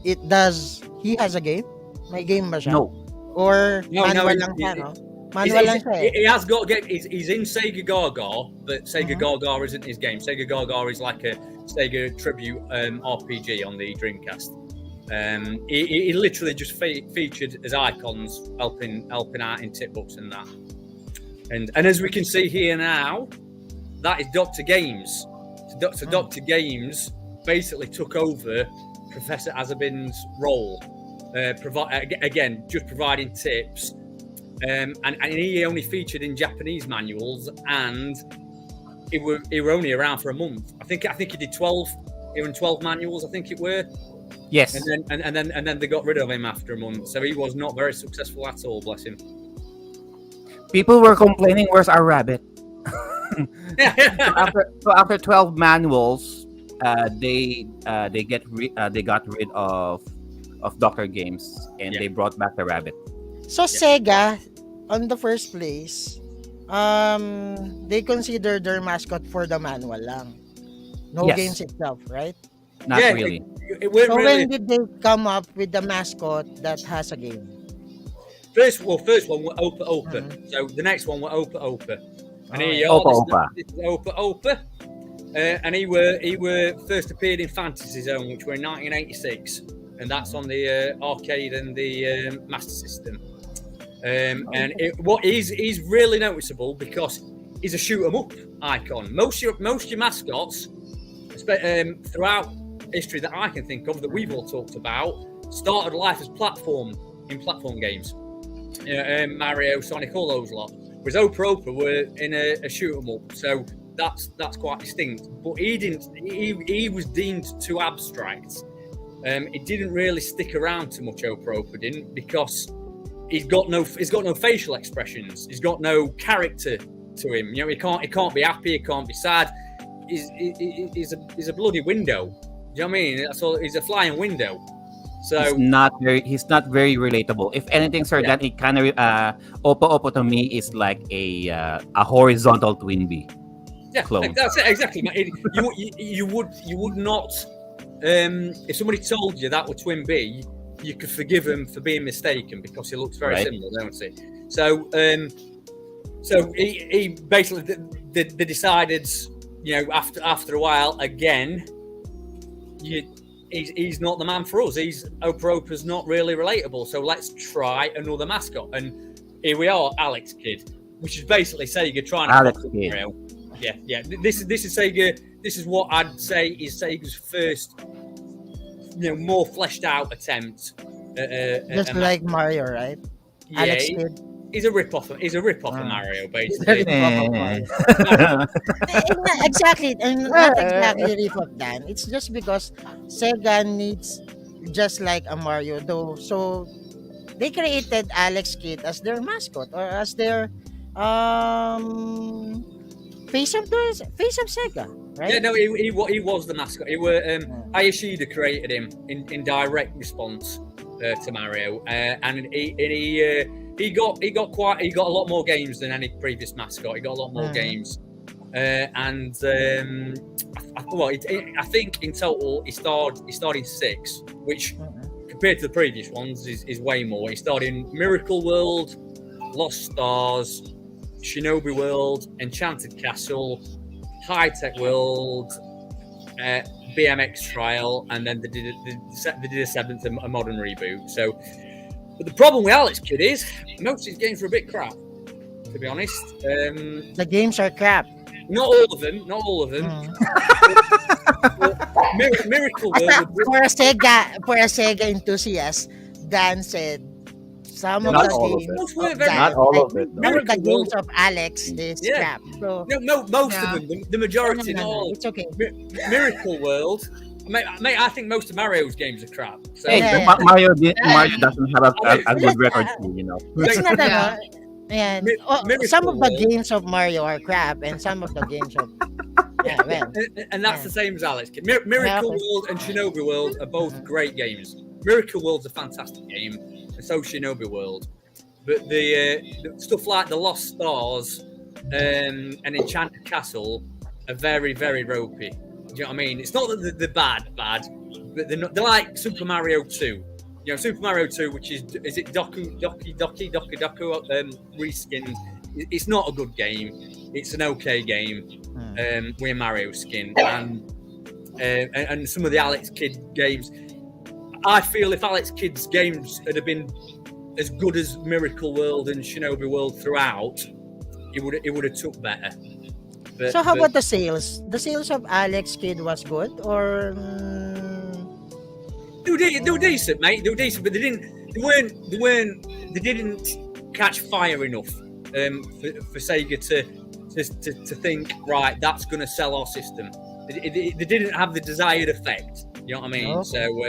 he has a game? May game ba siya? No. Or manual lang siya, no? Manual lang siya eh. He has got a game. He's in Sega Gaga, but Sega Gaga isn't his game. Sega Gaga is like a Sega Tribute RPG on the Dreamcast. He literally just featured as icons, helping out in tip books and that. And as we can see here now, that is Dr. Games. So Dr. Games basically took over Professor Azabin's role. Again, just providing tips. And he only featured in Japanese manuals, and he were only around for a month. I think he did 12. He were in 12 manuals, I think it were. Yes. And then they got rid of him after a month. So he was not very successful at all. Bless him. People were complaining, "Where's our rabbit?" so after 12 manuals, they got rid of Dr. Games, and they brought back the rabbit. So Sega, on the first place, they consider their mascot for the manual lang. No Yes. games itself, right? Not really. It weren't So really. when did they come up with the mascot that has a game? First one were Opa Opa. So the next one were Opa Opa. And here you are. Opa This is Opa Opa. And he were first appeared in Fantasy Zone, which were in 1986, and that's on the arcade and the Master System. And he's really noticeable because he's a shoot 'em up icon. Most of your mascots, throughout history that I can think of, that we've all talked about, started life as platform games. Mario, Sonic, all those lot. Whereas Opa were in a shoot 'em up, so that's quite distinct. But he was deemed too abstract. It didn't really stick around too much. Opa didn't, because he's got no facial expressions. He's got no character to him. You know, he can't be happy. He can't be sad. He's a bloody window. Do you know what I mean? That's all. He's a flying window. So He's not very relatable. If anything, sir, that it kind of Opa to me is like a horizontal Twin Bee. yeah, clone. that's it exactly. You would not. If somebody told you that were Twin B, you could forgive him for being mistaken because he looks very similar, don't he? So, he basically they decided, after a while, again, he's not the man for us. Opa's not really relatable. So let's try another mascot, and here we are, Alex Kidd, which is basically Sega trying to Alex Kidd. Yeah. This is Sega. This is what I'd say is Sega's first, more fleshed out attempt. Just like Mario, right? Yeah, Alex Kidd. He's a rip-off of Mario, He's a basically. rip-off of Mario. Exactly, and not exactly rip of Dan. It's just because Sega needs just like a Mario, though. So they created Alex Kidd as their mascot, or as their face of Sega, right? Yeah, no, he was the mascot. Ayashida created him in direct response to Mario, and he got a lot more games than any previous mascot. He got a lot more games, and I think in total he starred in 6, which compared to the previous ones, is way more. It started in Miracle World, Lost Stars, Shinobi World, Enchanted Castle, High Tech World, BMX Trial, and then they did a seventh, a modern reboot. So, but the problem with Alex Kidd is most of his games were a bit crap, to be honest. The games are crap. Not all of them. Miracle World. For a Sega enthusiast, Dan said some of Not the all of games it. of Dan, Not all of it. some of the Miracle games World. of Alex is Yeah. crap. So Most of them, the majority, not no, all. it's okay. Miracle World. Mate, I think most of Mario's games are crap. So, Hey, Yeah. Mario doesn't have a good record, It's not Yeah. and Miracle some of the World. games of Mario are crap, and some of the games of well, and that's the same as Alex. Miracle World and Shinobi World are both great games. Miracle World's a fantastic game, and so Shinobi World. But the stuff like the Lost Stars and Enchanted Castle are very, very ropey. Do you know what I mean? It's not that they're bad, but they're like Super Mario 2. You know, Super Mario 2, which is it Doku reskinned. It's not a good game. It's an okay game with a Mario skin, and some of the Alex Kidd games. I feel if Alex Kidd's games had been as good as Miracle World and Shinobi World throughout, it would have took better. But, so how about the sales? The sales of Alex Kidd was good, or they were decent, mate. They were decent, but they didn't catch fire enough for Sega to think, right, that's going to sell our system. They didn't have the desired effect. You know what I mean? Okay. So,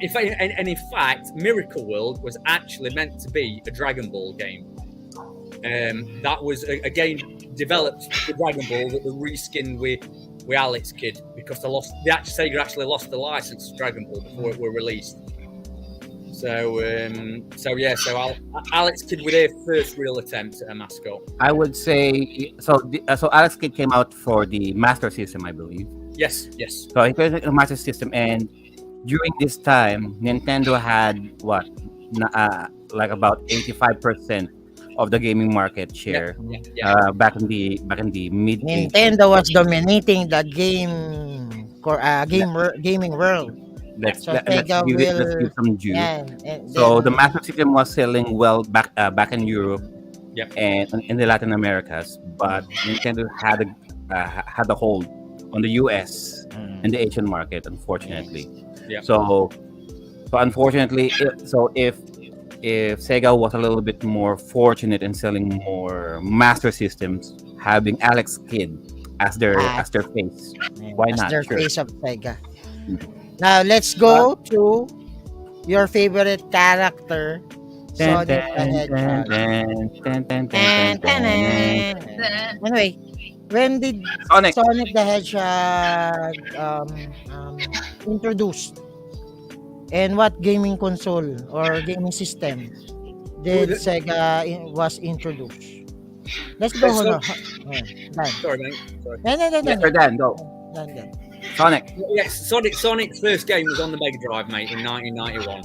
in fact, Miracle World was actually meant to be a Dragon Ball game. That was a game developed for Dragon Ball that they reskinned with Alex Kidd because Sega actually lost the license to Dragon Ball before it were released. So Alex Kidd with their first real attempt at a mascot. I would say so. So Alex Kidd came out for the Master System, I believe. Yes. So he created a Master System, and during this time, Nintendo had like about 85% of the gaming market share. Yeah. Back in the mid. Nintendo was dominating the gaming world. Let's So give Sega will- some due. And So then- the Master System was selling well back in Europe, Yep. and in the Latin Americas, but Nintendo had a hold on the US and the Asian market, unfortunately. Yep. So unfortunately, if Sega was a little bit more fortunate in selling more Master Systems, having Alex Kidd as their face, why as not? their Sure. face of Sega. Now let's go to your favorite character, Sonic the Hedgehog. Anyway, when did Sonic. Sonic the Hedgehog introduced? And what gaming console or gaming system did Sega was introduced? Let's go. So- Dan. Sorry, mate. Sorry. Mr. Dan, go. Dan. Sonic. Yes, Sonic's first game was on the Mega Drive, mate, in 1991,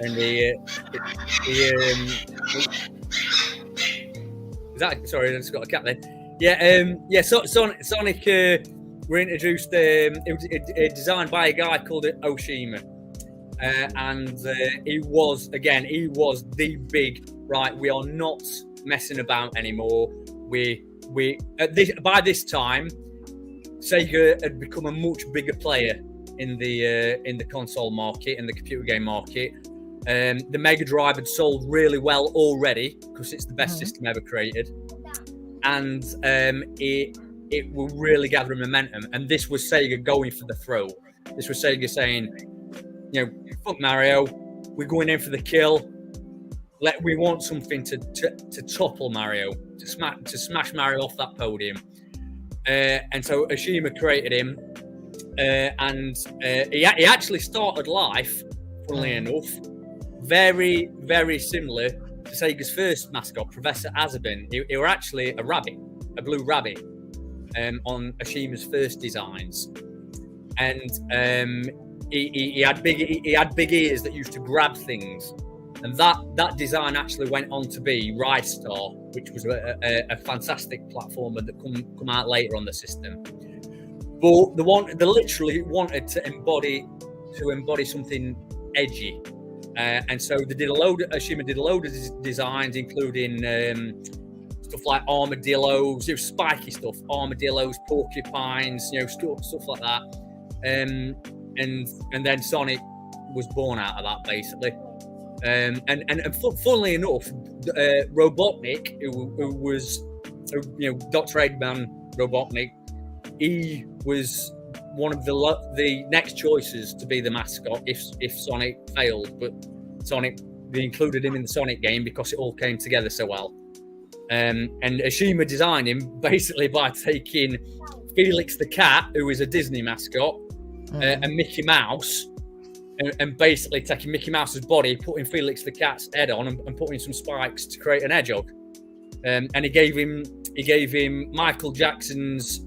and sorry, I just got a cat there. Sonic were introduced. It was designed by a guy called Oshima, and he was the big right. We are not messing about anymore. By this time, Sega had become a much bigger player in the console market, in the computer game market. The Mega Drive had sold really well already because it's the best system ever created, and it will really gather momentum. And this was Sega going for the throw. This was Sega saying, fuck Mario, we're going in for the kill. We want something to topple Mario, to smash Mario off that podium. And so Oshima created him, and he actually started life, funnily enough, very, very similar to Sega's first mascot, Professor Azabin. He were actually a rabbit, a blue rabbit, on Oshima's first designs. And he had big ears that used to grab things, and that design actually went on to be Rise Star, which was a fantastic platformer that come out later on the system. But they literally wanted to embody something edgy, and so Ashima did a load of designs, including stuff like armadillos, spiky stuff, armadillos, porcupines, stuff like that. And then Sonic was born out of that, basically. And funnily enough, Robotnik, who was Dr. Eggman Robotnik, he was one of the next choices to be the mascot if Sonic failed, but they included him in the Sonic game because it all came together so well. And Ashima designed him basically by taking Felix the cat, who is a Disney mascot, and Mickey Mouse, and basically taking Mickey Mouse's body, putting Felix the cat's head on, and putting some spikes to create an hedgehog. And he gave him Michael Jackson's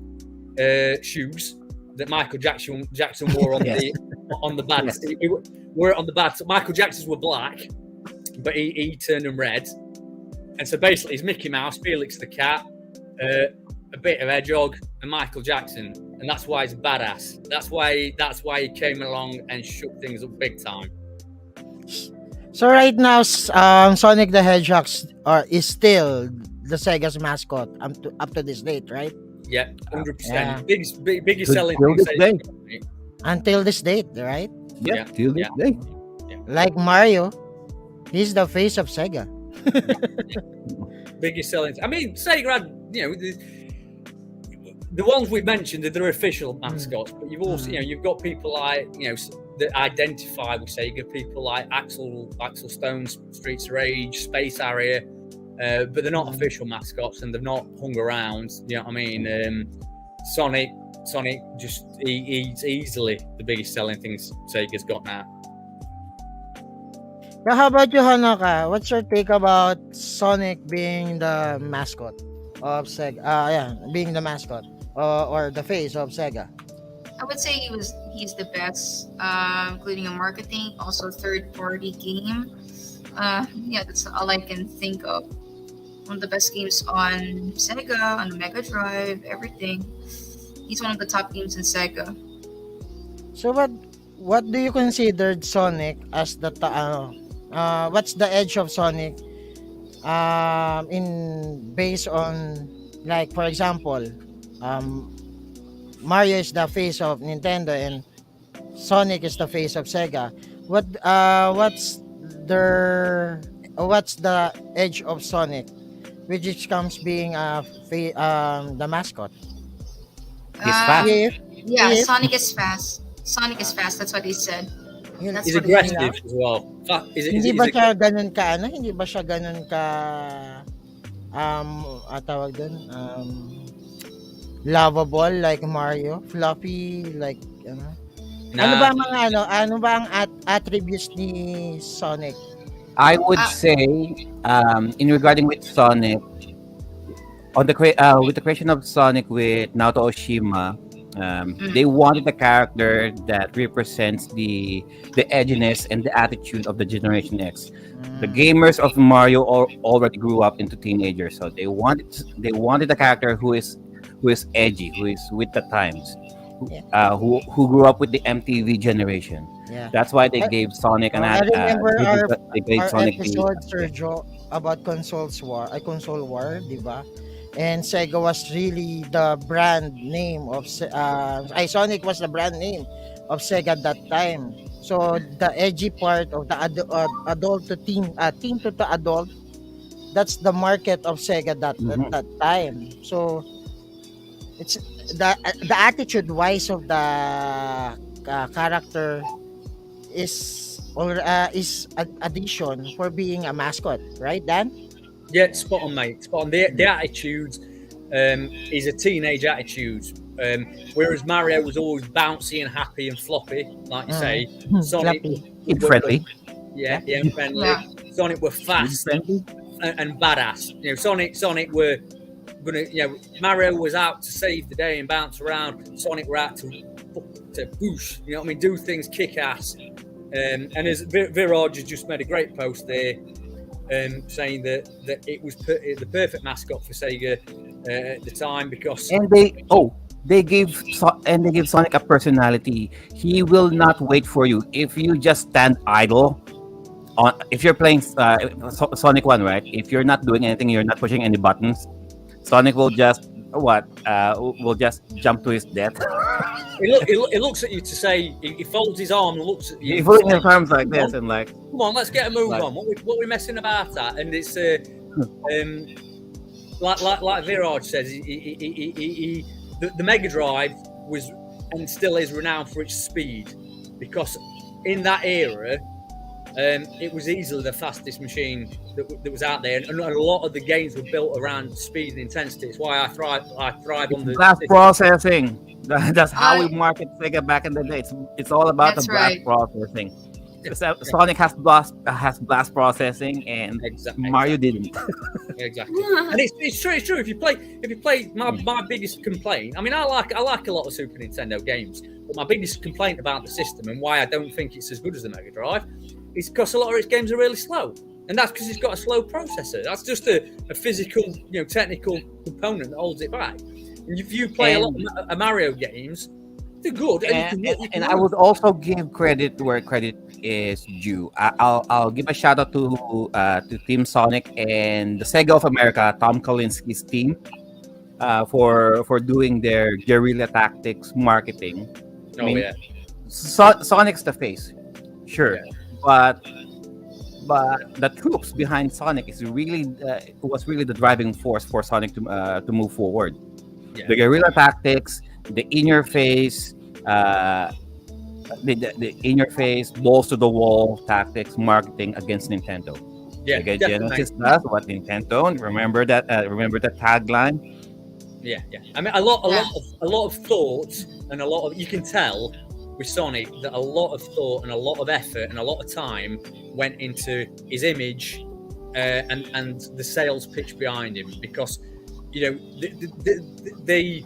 shoes that Michael Jackson wore on the bad. Yes. He wore it on the bad. So Michael Jackson's were black, but he turned them red. And so basically, it's Mickey Mouse, Felix the cat, a bit of hedgehog, and Michael Jackson, and that's why he's a badass. That's why he came along and shook things up big time. So right now, Sonic the Hedgehog is still the Sega's mascot up to this date, right? Yeah, 100%. Yeah. Biggest selling thing. Until this date, right? Yeah, till this day. Yeah. Like Mario, he's the face of Sega. Biggest selling. I mean, Sega had, the ones we mentioned, they're official mascots, but you've also, you've got people like, that identify with Sega, people like Axel Stone's Streets of Rage, Space Harrier, but they're not official mascots and they've not hung around. You know what I mean? Sonic, just he's easily the biggest selling thing Sega's got now. Now, how about you, Hanaka? What's your take about Sonic being the mascot of Sega? Being the mascot or the face of Sega. I would say he's the best, including a marketing, also third-party game. That's all I can think of. One of the best games on Sega, on the Mega Drive, everything. He's one of the top games in Sega. So what do you consider Sonic as the what's the edge of Sonic in based on, like, for example, Mario is the face of Nintendo and Sonic is the face of Sega. What's the edge of Sonic, which comes being the mascot? He's fast. If Sonic is fast. Sonic is fast. That's what he said. That's He's what aggressive as well. Hindi ba siya ganun ka Hindi ba siya ganun ka tawag dun, lovable like Mario, fluffy like Ano ba ang attributes ni Sonic? I would say, in regarding with Sonic, on the with the creation of Sonic with Naoto Oshima, they wanted a character that represents the edginess and the attitude of the Generation X. The gamers of Mario already grew up into teenagers, so they wanted a character who is edgy, who is with the times, who grew up with the MTV generation. Yeah. That's why they gave Sonic an I remember our Sonic episode, Sergio, about console war, diba? And Sega was really the brand name of Sonic was the brand name of Sega at that time. So the edgy part of the adult to teen to the adult, that's the market of Sega at that time. So it's the attitude wise of the character is addition for being a mascot, right, Dan? Yeah, spot on, mate. Spot on. The attitude is a teenage attitude, whereas Mario was always bouncy and happy and floppy, like you say. Sonic friendly. And friendly. Yeah. Sonic were fast and badass. Sonic were Mario was out to save the day and bounce around. Sonic were out to boosh, you know what I mean, do things, kick ass. And as Viraj has just made a great post there, saying that it was the perfect mascot for Sega at the time because And they give Sonic a personality. He will not wait for you if you just stand idle. If you're playing Sonic 1, right? If you're not doing anything, you're not pushing any buttons, Sonic will just will just jump to his death. He looks at you to say, he folds his arm and looks at you. He folds his arms like this and like, come on, let's get a move like, on. What we messing about at? And it's like Viraj says, the Mega Drive was and still is renowned for its speed because in that era, it was easily the fastest machine that was out there, and a lot of the games were built around speed and intensity. It's why I thrive on the blast processing. That's how we market Sega back in the day. It's all about the That's blast right. processing. Sonic has blast processing, and Exactly. Mario didn't. Exactly, and it's true. It's true. If you play my biggest complaint, I mean, I like a lot of Super Nintendo games, but my biggest complaint about the system and why I don't think it's as good as the Mega Drive is because a lot of its games are really slow, and that's because it's got a slow processor. That's just a physical, technical component that holds it back. And if you play a lot of Mario games, they're good. And I would also give credit where credit is due. I'll give a shout out to Team Sonic and the Sega of America, Tom Kalinski's team, for doing their guerrilla tactics marketing. I mean, Sonic's the face, sure, but the troops behind Sonic is really was really the driving force for Sonic to move forward. Yeah. The guerrilla tactics, the in-your-face, the in-your-face, balls to the wall tactics marketing against Nintendo. Yeah, Sega definitely. Genesis does what Nintendo don't. Remember that? Remember that tagline? Yeah. I mean, a lot of thought and a lot of, you can tell with Sonic that a lot of thought and a lot of effort and a lot of time went into his image and the sales pitch behind him, because they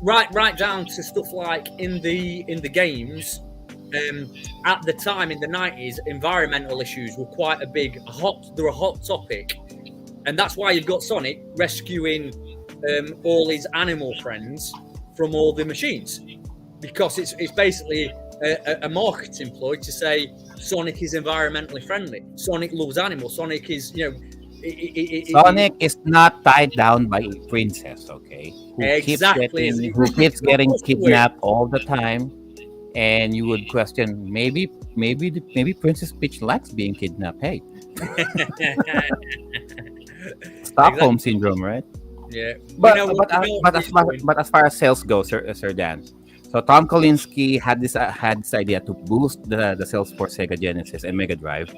right down to stuff like in the games. At the time in the 90s, environmental issues were quite a hot topic, and that's why you've got Sonic rescuing all his animal friends from all the machines, because it's basically a marketing ploy to say Sonic is environmentally friendly. Sonic loves animals. Sonic is Sonic is not tied down by a princess, okay? Who keeps getting kidnapped all the time, and you would question maybe Princess Peach likes being kidnapped. Hey, Stockholm syndrome, right? Yeah, But as far as sales go, Sir Dan, so Tom Kalinske had this idea to boost the sales for Sega Genesis and Mega Drive,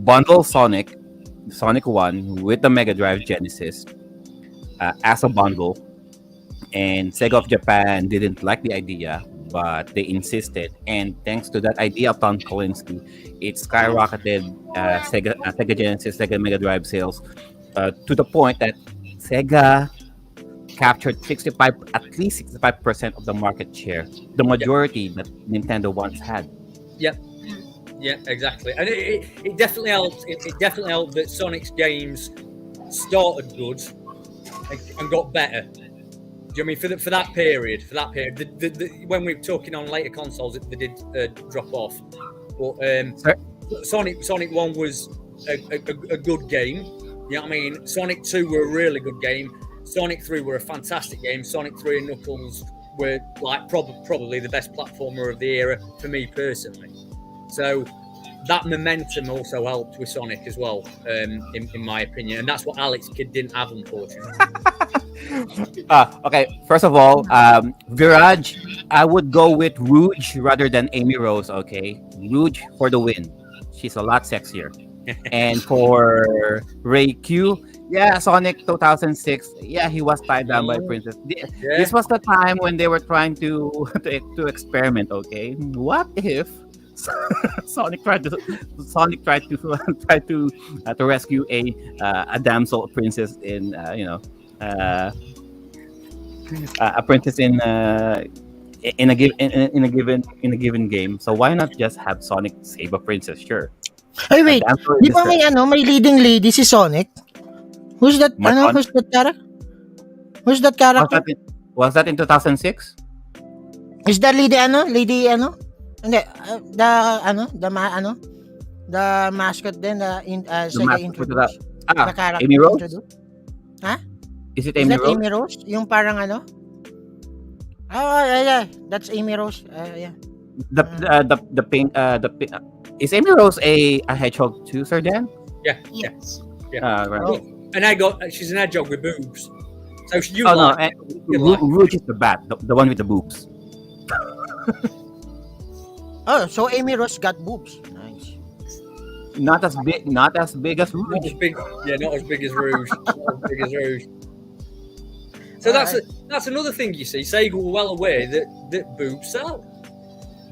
bundle Sonic 1 with the Mega Drive Genesis as a bundle, and Sega of Japan didn't like the idea, but they insisted, and thanks to that idea of Tom Kalinske, it skyrocketed Sega Genesis, Sega Mega Drive sales to the point that Sega captured at least 65% of the market share, the majority that Nintendo once had. Yep. Yeah, exactly, and it definitely helped. It definitely helped that Sonic's games started good and got better. Do you know what I mean for that period? When we were talking on later consoles, they did drop off. But Sonic 1 was a good game. You know what I mean? Sonic 2 were a really good game. Sonic 3 were a fantastic game. Sonic 3 and Knuckles were like probably the best platformer of the era for me personally. So that momentum also helped with Sonic as well, in my opinion, and that's what Alex Kidd didn't have, unfortunately. Okay, first of all, Viraj, I would go with Rouge rather than Amy Rose, okay? Rouge for the win. She's a lot sexier. And for Ray Q, yeah, Sonic 2006, yeah, he was tied down by Princess. This was the time when they were trying to experiment, okay? What if Sonic tried to rescue a damsel princess in a princess in a given game. So why not just have Sonic save a princess? Sure. Ay, wait. The answer Di is ba may may leading lady si Sonic? Who's that, Macron. who's that character? Who's that Was character? that in 2006? Is that lady Hindi, the mascot din, The Sega mascot with the introduced. The character Amy Rose? introduced. Ha? Is it Is Amy that Rose? Amy Rose? Yung parang Oh, yeah. That's Amy Rose. Yeah. The pink is Amy Rose a hedgehog too, Sir Dan? Yeah. Yes. Right. Oh. And she's an hedgehog with boobs. So you Oh no, like, you like. Rouge is the bat, the one with the boobs. Oh, so Amy Rose got boobs. Nice. Not as big as Not as Rouge. big, not as big as Rouge. Not as big as Rouge. So that's another thing you see. Sega were well aware that boobs sell.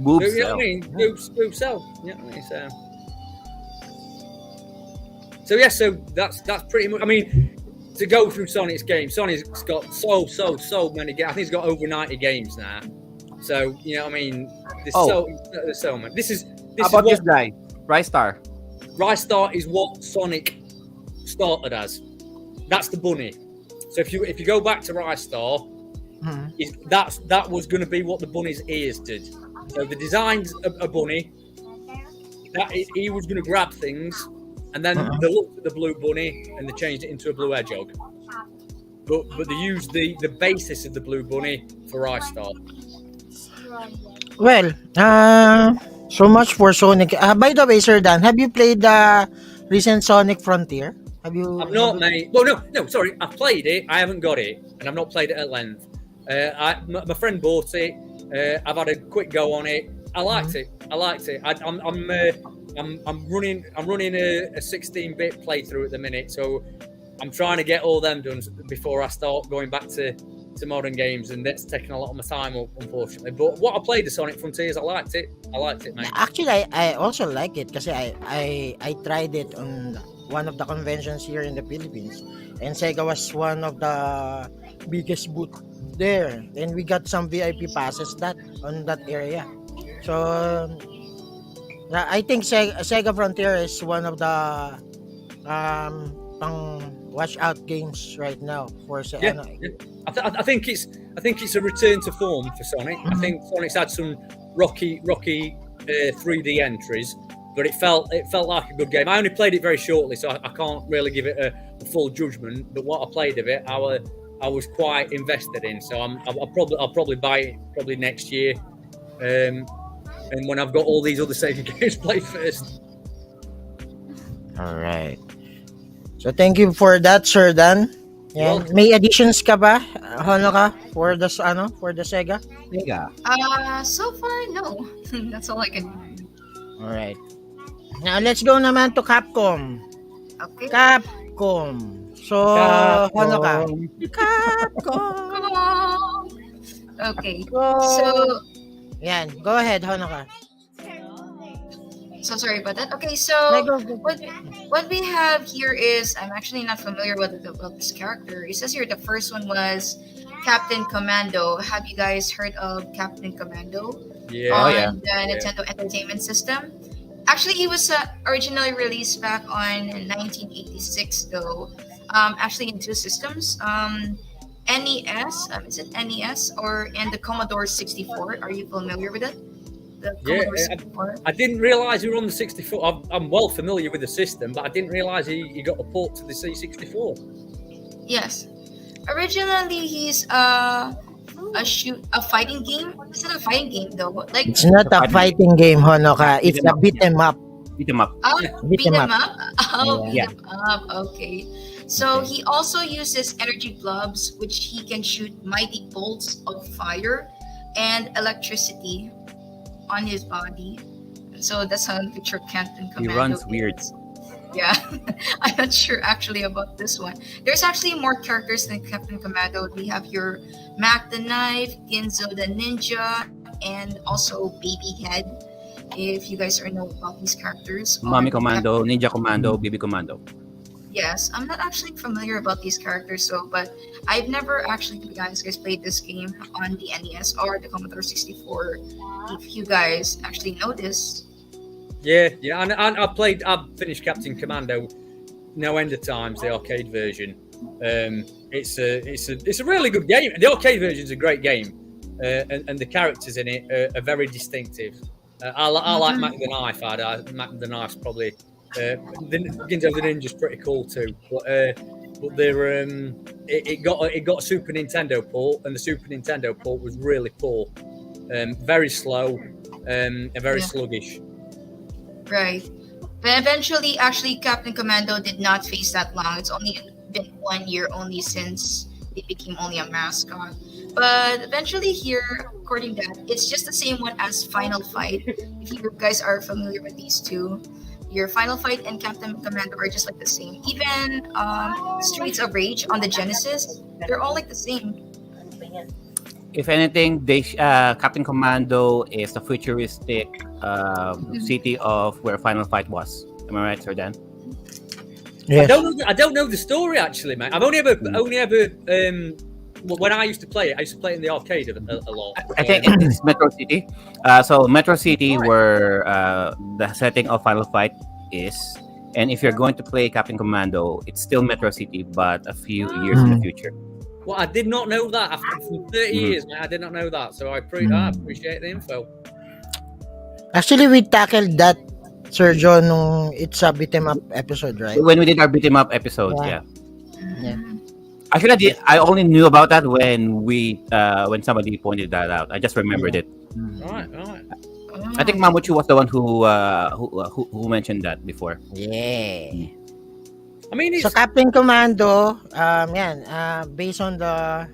Boobs. You know what I mean? Boobs sell. You know what I mean? So yeah, so that's pretty much. I mean, to go through Sonic's games, Sonic's got so many games. I think he's got over 90 games now. So you know what I mean? There's so many. This is How about this guy, Rice Star? Rice Star is what Sonic started as. That's the bunny. So if you go back to Rice Star, that was going to be what the bunny's ears did. So the design's a bunny. He was going to grab things, and then they looked at the blue bunny and they changed it into a blue hedgehog. But they used the basis of the blue bunny for Rice Star. Well, so much for Sonic. By the way, Sir Dan, have you played the recent Sonic Frontier? Have you? I've not, mate. Well, no, sorry. I've played it. I haven't got it, and I've not played it at length. My friend bought it. I've had a quick go on it. I liked it. I'm running a 16-bit playthrough at the minute, so I'm trying to get all them done before I start going back to modern games, and that's taking a lot of my time up, unfortunately. But what I played the Sonic Frontiers, I liked it, mate. Actually, I also like it because I tried it on one of the conventions here in the Philippines, and Sega was one of the biggest booth there, and we got some VIP passes on that area. So I think Sega Frontier is one of the pang watch out games right now for Sega. I think it's a return to form for Sonic. I think Sonic's had some rocky 3D entries, but it felt like a good game. I only played it very shortly, so I can't really give it a full judgment. But what I played of it, I was quite invested in. So I'll probably buy it probably next year, and when I've got all these other Sega games played first. All right. So thank you for that, Sir Dan. Yan. May additions ka ba, Honoka, for the Sega? So far, no. That's all I can do. All right. Now let's go naman to Capcom. Okay. Capcom. So Honoka. Capcom. Come on. Okay. So yan, go ahead, Honoka. So sorry about that. Okay, so what we have here is, I'm actually not familiar with this character. It says here the first one was Captain Commando. Have you guys heard of Captain Commando? Yeah. On the Nintendo Entertainment System. Actually, it was originally released back on 1986, though. Actually, in two systems. NES, is it NES and the Commodore 64? Are you familiar with it? I didn't realise he were on the 64. I'm well familiar with the system, but I didn't realise he got a port to the C64. Yes, originally he's a fighting game. It's not a fighting game though. Like it's not a fighting game, Honoka. It's a beat 'em up. Beat 'em up. Oh, beat 'em up. Oh, yeah. Beat 'em up. Okay. So he also uses energy globes, which he can shoot mighty bolts of fire and electricity on his body. So that's how I picture Captain Commando. He runs weird. Yeah, I'm not sure actually about this one. There's actually more characters than Captain Commando. We have your Mac the Knife, Ginzo the Ninja, and also Baby Head. If you guys are know about these characters. Mommy Commando, Ninja Commando, Baby Commando. Yes, I'm not actually familiar about these characters, so but I've never actually, to be honest, guys, played this game on the NES or the Commodore 64. If you guys actually know this, Yeah, and I've finished Captain Commando no end of times, the arcade version. It's a really good game. The arcade version is a great game, and the characters in it are very distinctive. I like Mac the Knife. Mac the Knife's probably Ginzo the Ninja's pretty cool too. But they're it got a Super Nintendo port, and the Super Nintendo port was really poor, very slow, and very sluggish. right? But eventually, actually, Captain Commando did not face that long. It's only been 1 year only since it became only a mascot. But eventually, here, according to that, it's just the same one as Final Fight. If you guys are familiar with these two, your Final Fight and Captain Commando are just like the same. Even Streets of Rage on the Genesis, they're all like the same. If anything, Captain Commando is the futuristic city of where Final Fight was. Am I right, Sir Dan? Yes. I don't know the story actually, mate. I've only ever when I used to play it in the arcade a lot. I think it's Metro City. So Metro City, where the setting of Final Fight is, and if you're going to play Captain Commando, it's still Metro City, but a few years in the future. Well, I did not know that. After 30 years, man, I did not know that. So I appreciate the info. Actually, we tackled that, Sergio, nung It's a Beat 'em Up episode, right? When we did our beat 'em up episode, yeah. Yeah. Actually, I only knew about that when somebody pointed that out. I just remembered it. Right. I think Mamuchu was the one who mentioned that before. Yeah. I mean, So Captain Commando, based on the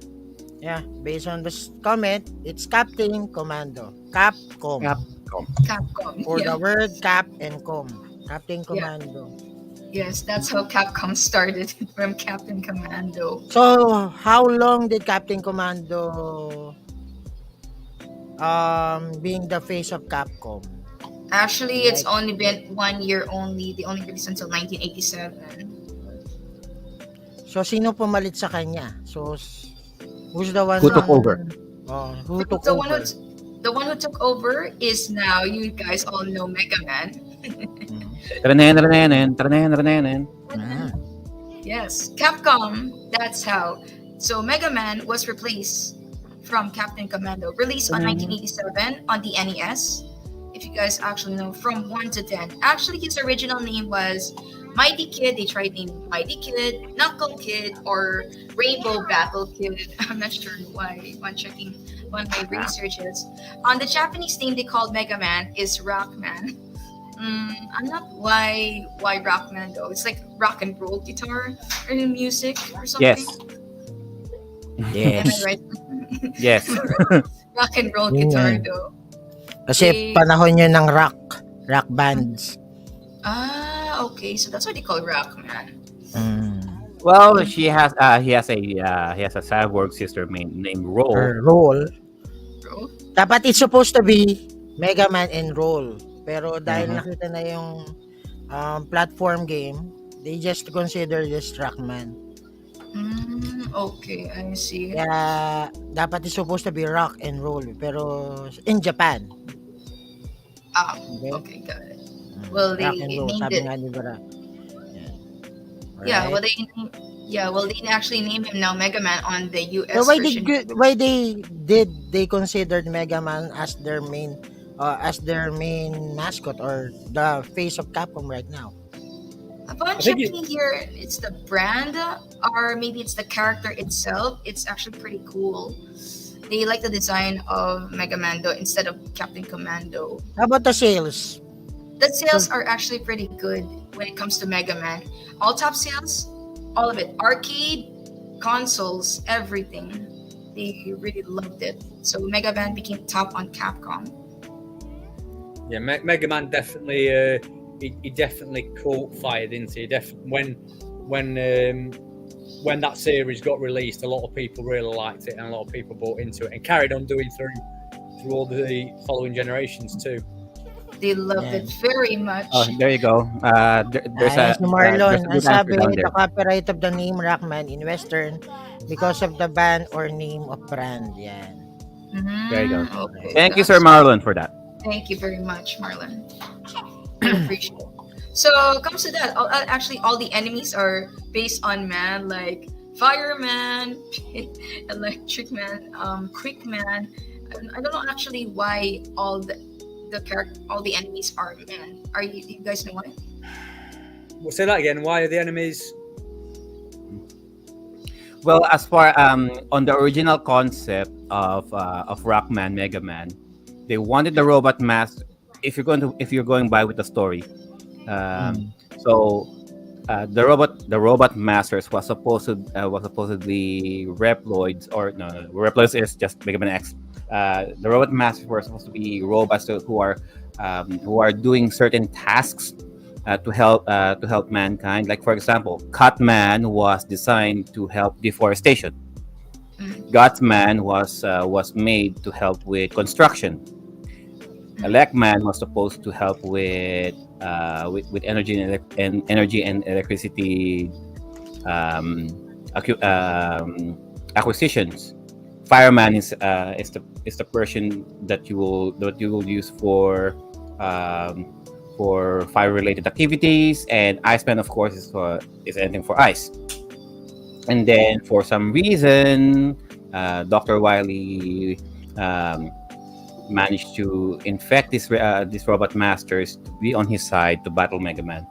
comment, it's Captain Commando. Capcom. Capcom. For Yeah. the word Cap and Com. Captain Commando. Yes, that's how Capcom started from Captain Commando. So, how long did Captain Commando being the face of Capcom? Actually, it's only been 1 year only. They only released until 1987. So, sino pumalit sa kanya? So, who's the one Who took over? Oh, who took The over? the one who took over is now, you guys all know, Mega Man. Ah. Yes, Capcom. That's how. So Mega Man was replaced from Captain Commando, released on 1987 on the NES. If you guys actually know, from 1 to 10. Actually, his original name was Mighty Kid. They tried naming Mighty Kid, Knuckle Kid, or Rainbow Battle Kid. I'm not sure why. When checking on my researches, on the Japanese name they called Mega Man is Rockman. I'm not why Rockman though. It's like rock and roll guitar or music or something. Yes. Am I right? Yes. Rock and roll Yun guitar nga. though. Kasi panahon yun ng rock bands. Ah, okay. So that's why they call Rockman. Well, he has a cyborg sister named Roll. Roll. Bro. Dapat it's supposed to be Mega Man and Roll. Pero dahil nakita na yung platform game, they just consider this Rockman. Okay, I see. Kaya dapat it's supposed to be Rock and Roll. Pero in Japan. Ah, Okay. okay, got it. Well, they Rock and Roll. named Sabi it. nga ni Bara. Yeah, Alright. well, they actually named him now Mega Man on the US So version. why they considered Mega Man as their main mascot or the face of Capcom right now? Upon think checking here, it's the brand or maybe it's the character itself. It's actually pretty cool. They like the design of Mega Man though instead of Captain Commando. How about the sales? The sales are actually pretty good when it comes to Mega Man. All top sales, all of it. Arcade, consoles, everything. They really loved it. So Mega Man became top on Capcom. Yeah, Mega Man definitely. He definitely caught fire, didn't he? When that series got released, a lot of people really liked it, and a lot of people bought into it, and carried on doing through all the following generations too. They loved Yan. it very much. Oh, there you go. Ayan si Marlon. There's a Ang good answer sabi, down the there. copyright of the name Rockman in Western because of the band or name of brand. Yan. There you go. Okay, Thank you, Sir that's Marlon, for that. thank you very much, Marlon. Really appreciate it. So comes to that. Actually, all the enemies are based on man, like fireman, electric man, quick man. I don't know actually why all the enemies are men. Do you guys know why? We'll say that again. Why are the enemies? Well, as far on the original concept of Rockman, Mega Man, they wanted the robot mask. If you're going by with the story, so the robot masters was supposedly Reploids, or no, Reploids is just Mega Man X. The robot masters were supposed to be robots who are doing certain tasks to help mankind. Like for example, Catman was designed to help deforestation. Mm. Gotsman was made to help with construction. Elecman was supposed to help with energy and electricity acquisitions. Fireman is the person that you will use for fire related activities, and Iceman of course is anything for ice. And then for some reason, Dr. Wily managed to infect these robot masters to be on his side to battle Mega Man.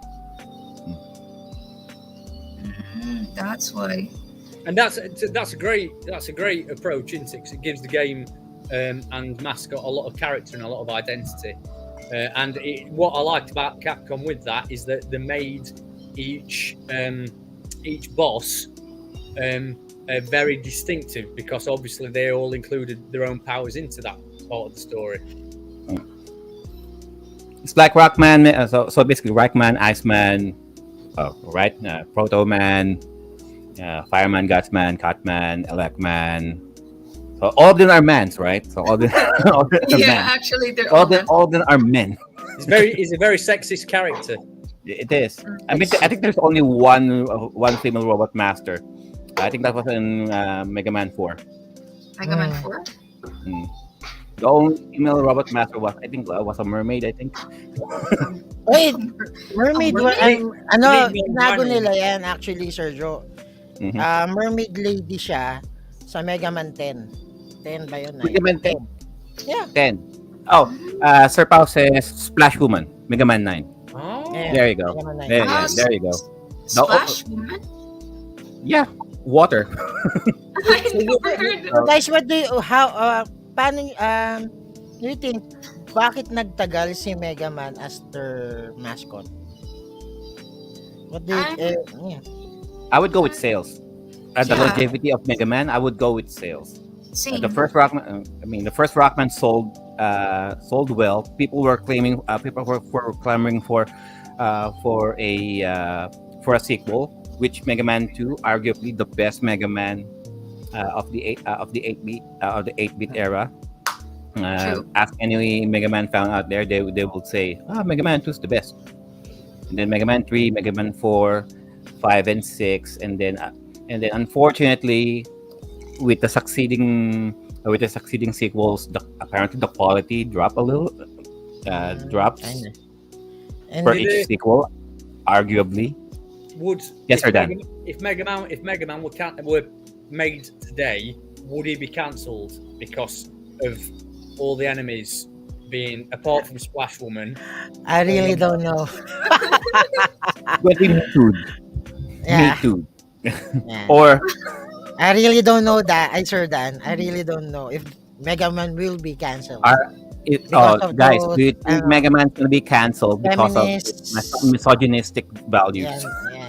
That's why. And that's a great approach, isn't it? 'Cause it gives the game and Mascot a lot of character and a lot of identity. What I liked about Capcom with that is that they made each boss very distinctive, because obviously they all included their own powers into that part of the story. It's like Rockman, so basically Rockman, Iceman, Proto Man, Fireman, Gutsman, Catman, Elecman. So all of them are mans, right? So all of them, all of them are Yeah, men. actually, they're All all of them are men. He's a very sexist character. It is. I mean, I think there's only one female robot master. I think that was in Mega Man 4. Mega Man 4. Mm. The only female robot master was a mermaid. I think. Wait, Mermaid, Mermaid? tinago nila yan actually, Sergio. Mhm. Mermaid Lady siya sa Mega Man 10. 10 ba yun? Mega Man 10. Yeah. 10. Oh, Sir Pao says Splash Woman, Mega Man 9. Oh, Yeah. There you go. Mega Man 9. There you go. Splash Woman? Yeah, water. I never heard So guys, what do you, paano, do you think, bakit nagtagal si Mega Man as their mascot? What do you, yeah. I would go with sales. The Yeah. longevity of Mega Man, I would go with sales. Same. The first Rockman sold well. People were clamoring for a sequel, which Mega Man 2, arguably the best Mega Man of the 8-bit era. True. Ask any Mega Man fan out there, they will say, Mega Man 2 is the best. And then Mega Man 3, Mega Man 4, 5 and 6, and then unfortunately with the succeeding sequels, apparently the quality drops Kinda. And for did each they- sequel, arguably. would Yes, sir, Dan. If Mega Man were made today, would he be cancelled because of all the enemies being, apart from Splash Woman? I really don't know. But Me Too. Yeah. Me Too. Yeah. Or I really don't know that. I sure Dan. I really don't know if Mega Man will be cancelled. Because of guys, those, do you think Mega Man's gonna be cancelled because of feminists. misogynistic values? Yeah.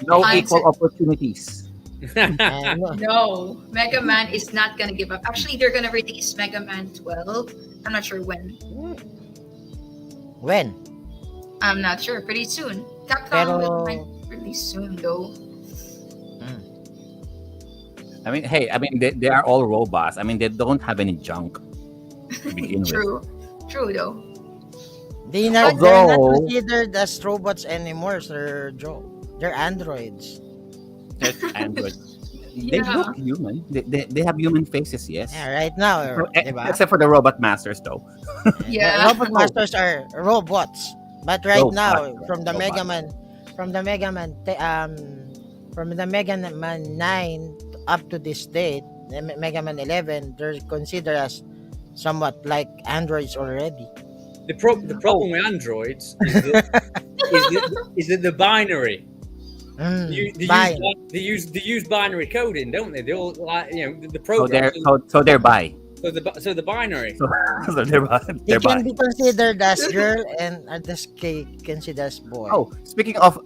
No I equal said- opportunities. No. No, Mega Man is not gonna give up. Actually, they're gonna release Mega Man 12. I'm not sure when. When? I'm not sure. Pretty soon. Capcom Pero- might release soon though. They are all robots. I mean, they don't have any junk to begin with. True. True though. They're not Although considered as robots anymore, Sir Joe. They're androids. there's Android, they Yeah. look human. They have human faces, yes. Yeah, right now, diba? Except for the robot masters, though. Yeah. Robot Masters are robots. But right Robots, now, right, from the robots. Mega Man, from the Mega Man, from the Mega Man 9 up to this date, the Mega Man 11, they're considered as somewhat like androids already. The problem with androids is that the binary. They use binary coding, don't they? They all like the So program. they're bi. So the binary. So they're bi. They They're can bi. be considered as girl and others considered as boy. Oh, speaking of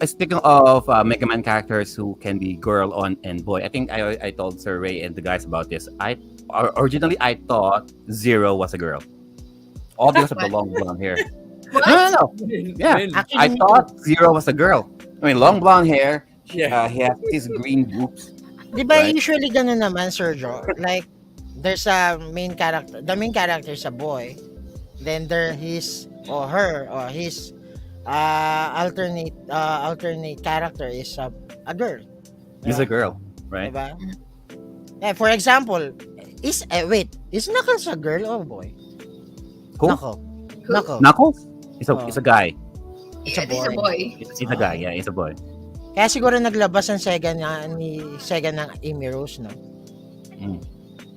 Mega Man characters who can be girl on and boy, I think I told Sir Ray and the guys about this. Originally I thought Zero was a girl, all because of the long blonde hair. What? No. Yeah, Actually, I me thought Zero was a girl. I mean, long blonde hair. Yeah. He has these green boobs. Di ba Right. usually ganun naman, Sir Joe? Like, there's a main character. The main character is a boy. Then there his or her or his alternate character is a girl. He's a girl, right? Diba? Yeah, for example, is Knuckles a girl or a boy? Who? Knuckles. Knuckles? It's Oh. a guy. It's a Yeah, it's a boy. boy. It's a guy. Yeah, it's a boy. Kaya siguro naglabas ang Sega ng Amy Rose, no?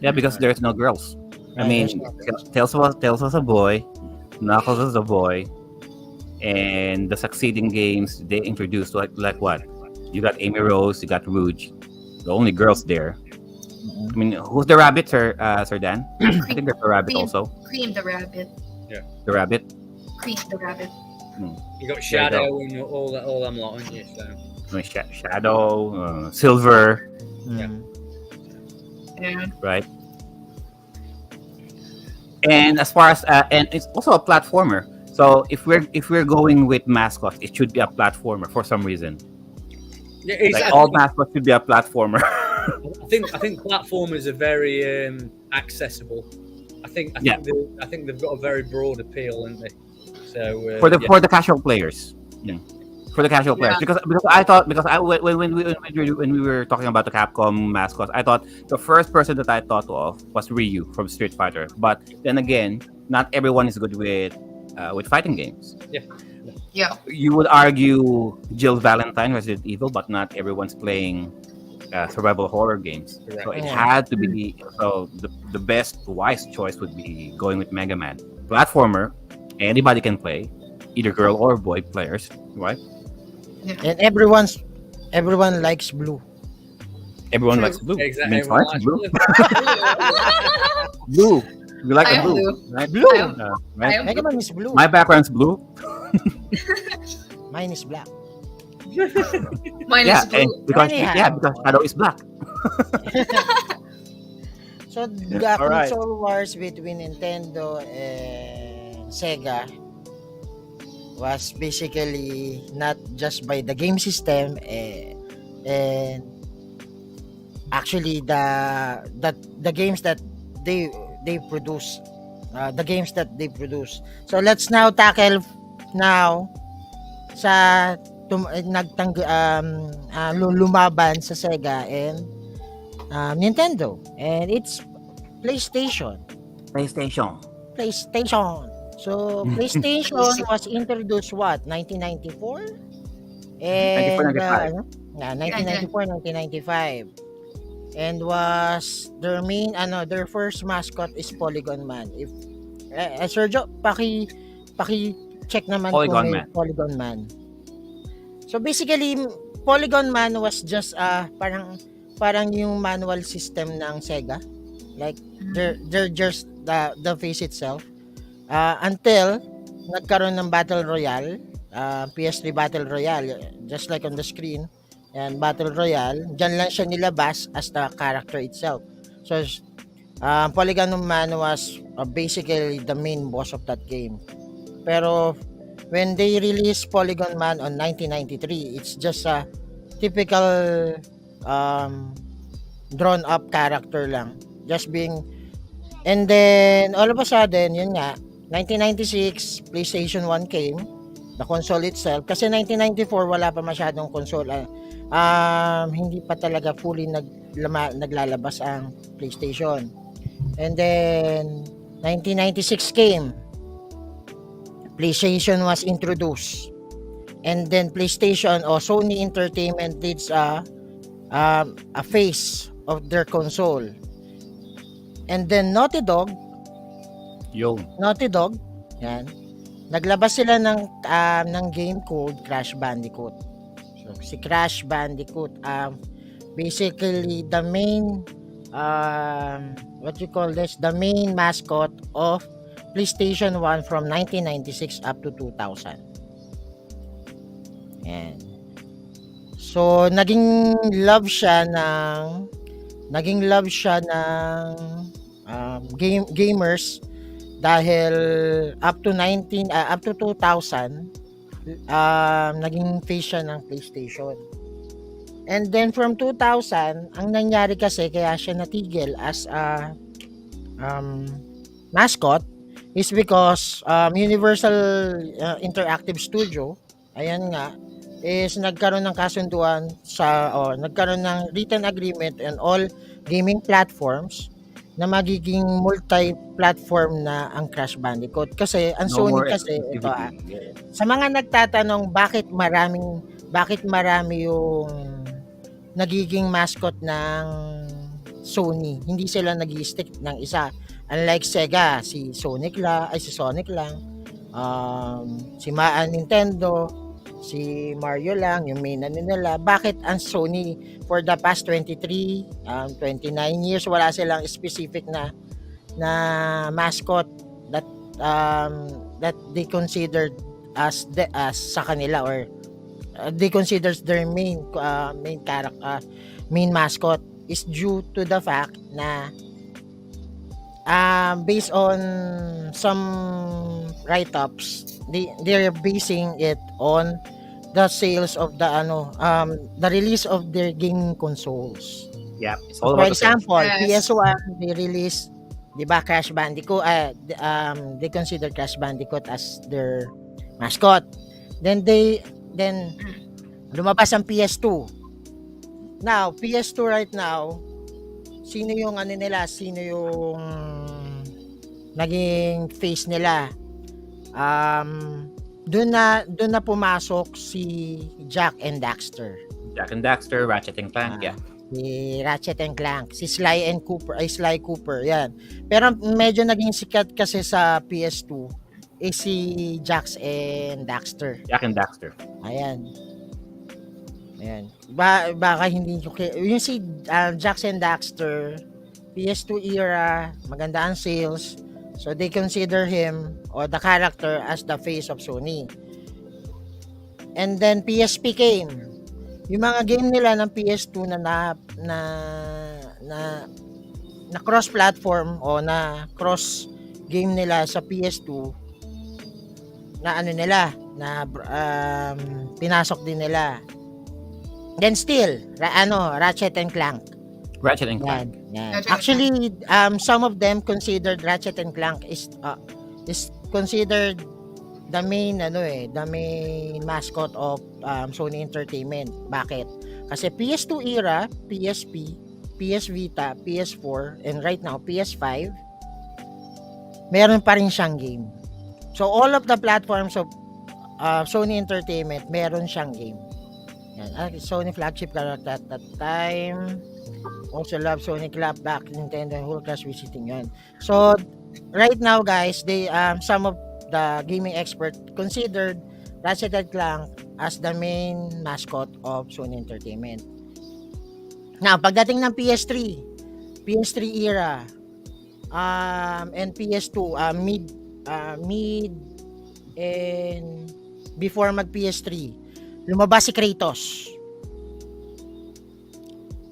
Yeah, because there's no girls. I Right, mean, there's no Tails was a boy, Knuckles was a boy, and the succeeding games they introduced like what? You got Amy Rose, you got Rouge, the only girls there. I mean, who's the rabbit, Sir Dan? I think there's a rabbit Cream. also. Cream the rabbit. The rabbit. Cream the rabbit. You got Shadow and all them lot, aren't you? So. I mean, Shadow, Silver, Mm. Yeah. right? And as far as and it's also a platformer. So if we're going with mascots, it should be a platformer for some reason. Yeah, it's, Like I, all think, mascots should be a platformer. I think platformers are very accessible. I think they've got a very broad appeal, haven't they? So for the casual players. For the casual players, because I thought when we were talking about the Capcom mascots, I thought the first person that I thought of was Ryu from Street Fighter. But then again, not everyone is good with fighting games. Yeah. You would argue Jill Valentine, Resident Evil, but not everyone's playing survival horror games. Correct. So it Yeah. had to be. So the best wise choice would be going with Mega Man platformer. Anybody can play, either girl or boy players, right? And everyone likes blue. Everyone True. likes blue. Exactly. Means what? Everyone Blue. likes Blue. You like I the am blue, blue. right? Blue. I am- Right? I am Mega Man is blue. My background's blue. Mine is black. Mine Yeah, is blue. and because Anyhow. because Shadow is black. So the Alright. console wars between Nintendo and Sega was basically not just by the game system and actually the games that they produce, so let's now tackle now sa lumaban sa Sega and Nintendo, and it's PlayStation. So PlayStation was introduced 1994? And 1994, 1995. And was their first mascot is Polygon Man. If Sergio, paki check naman Polygon kung may Man. Polygon Man. So basically, Polygon Man was just parang yung manual system ng Sega. Like they're just the face itself. Until nagkaroon ng Battle Royale, PS3 Battle Royale, just like on the screen, and Battle Royale, dyan lang siya nilabas as the character itself. So, Polygon Man was basically the main boss of that game. Pero, when they released Polygon Man on 1993, it's just a typical drawn-up character lang. Just being... And then, all of a sudden, yun nga, 1996, PlayStation 1 came, the console itself. Kasi 1994, wala pa masyadong console. Hindi pa talaga fully naglalabas ang PlayStation. And then, 1996 came. PlayStation was introduced. And then, PlayStation or Sony Entertainment did a face of their console. And then, Naughty Dog, yan, naglabas sila ng game called Crash Bandicoot. So, si Crash Bandicoot, basically the main the main mascot of PlayStation 1 from 1996 up to 2000. Yan. So, naging love siya ng gamers dahil up to 2000 naging face siya ng PlayStation. And then from 2000, ang nangyari kasi kaya siya natigil as a mascot is because Universal Interactive Studio, ayan nga, is nagkaroon ng kasunduan nagkaroon ng written agreement on all gaming platforms na magiging multi-platform na ang Crash Bandicoot. Kasi ang Sony kasi ito sa mga nagtatanong bakit marami yung nagiging mascot ng Sony. Hindi sila nag-stick ng isa. Unlike Sega, si Sonic lang, si Nintendo, si Mario lang, yung main nila. Bakit ang Sony for the past 29 years wala silang specific na mascot that they considered as sa kanila or they considers their main mascot is due to the fact na based on some write-ups they're basing it on the sales of the release of their gaming consoles. Yeah, it's all For about the sales. example, Yes. PS1 they release, 'di ba, Crash Bandicoot, they consider Crash Bandicoot as their mascot. Then lumabas ang PS2. Now, PS2 right now, sino yung naging face nila? Doon na pumasok si Jack and Daxter. Ratchet and Clank, yeah. Si Ratchet and Clank, si Sly Cooper, yan. Pero medyo naging sikat kasi sa PS2 si Jax and Daxter. Jack and Daxter. Ayan. Baka hindi yung si Jax and Daxter, PS2 era, maganda ang sales. So they consider him or the character as the face of Sony. And then PSP came. Yung mga game nila ng PS2 na cross-platform o na cross game nila sa PS2 na pinasok din nila. Then still, Ratchet and Clank. Yan. Actually, some of them considered Ratchet and Clank is considered the main mascot of Sony Entertainment. Bakit? Kasi PS2 era, PSP, PS Vita, PS4, and right now PS5, meron pa rin siyang game. So all of the platforms of Sony Entertainment, meron siyang game. Yan. Sony flagship character at that time. Also love Sony Club back Nintendo and whole class visiting yan. So right now guys, they some of the gaming expert considered Ratchet and Clank as the main mascot of Sony Entertainment. Now, pagdating ng PS3 era and PS2 mid and before mag PS3, lumabas si Kratos.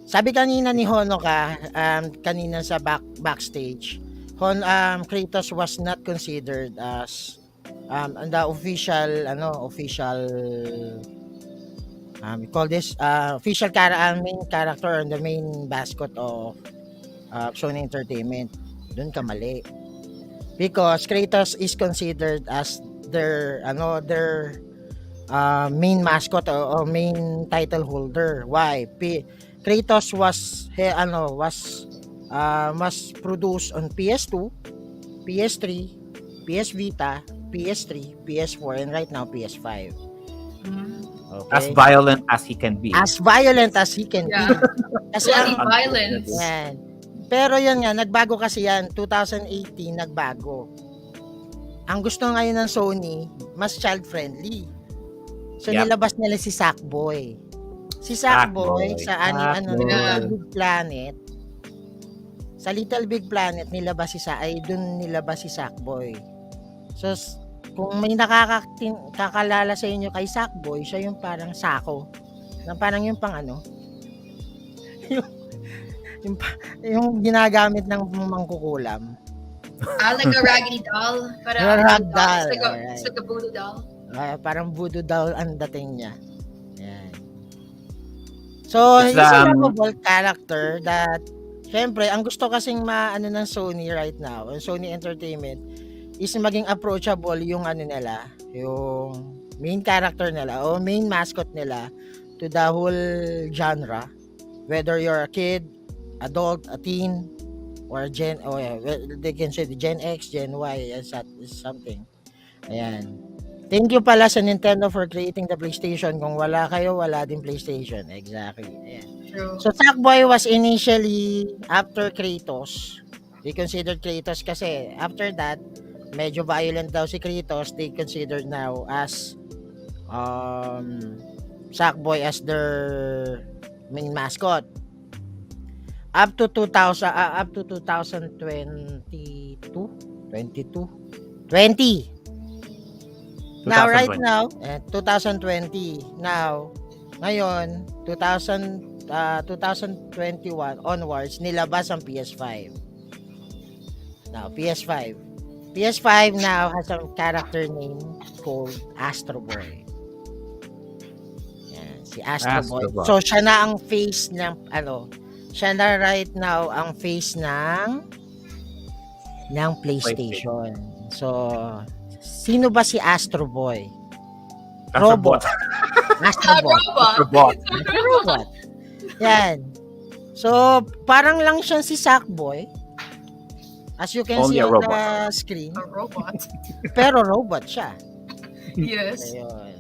Sabi kanina ni Honoka kanina sa backstage, Kratos was not considered as the official we call this official main character and the main mascot of Sony Entertainment. Doon ka mali. because Kratos is considered as their main mascot or main title holder. Why? Kratos was produced on PS2, PS3, PS Vita, PS3, PS4, and right now PS5. Mm. As Okay? violent as he can be. As violent as he can be. Yeah. Kasi Bloody ang violence. yan. Pero yun nga, nagbago kasi yan. 2018, nagbago. Ang gusto ngayon ng Sony, mas child-friendly. So, Yep. nilabas nila si Sackboy. Si Sackboy. Sackboy, sa Sackboy. Little Big Planet. Sa Little Big Planet, dun nilabas si Sackboy. So, kung may kakalala sa inyo kay Sackboy, siya yung parang sako. Parang yung pang yung, yung ginagamit ng mangkukulam. Like a raggedy doll. Yung ragdoll, It's like a voodoo doll. Parang voodoo doll ang dating niya. Yan. So, It's, he's a lovable character that, syempre, ang gusto kasing ng Sony right now, Sony Entertainment, is maging approachable yung nila, yung main character nila o main mascot nila to the whole genre. Whether you're a kid, adult, a teen, or they can say the Gen X, Gen Y, is something. Ayan. Thank you pala sa Nintendo for creating the PlayStation. Kung wala kayo, wala din PlayStation. Exactly. Ayan. True. So, Sackboy was initially after Kratos. They considered Kratos kasi after that, medyo violent daw si Kratos. They considered now as Sackboy as their main mascot. Up to 2022, 20. Now, right 2020. now, 2020. Now, ngayon, 2021 onwards, nilabas ang PS5. Now, PS5. PS5 now has a character name called Astro Boy. Yan, si Astro Boy. Astro Boy. So, siya na ang face ng, siya na right now ang face ng PlayStation. So, sino ba si Astro Boy? Robot. Astrobot. Robot. Robot. Yan. So, parang lang siyang si Sackboy. As you can Only see a on robot. the screen. A robot. Pero robot siya. Yes. Ayun.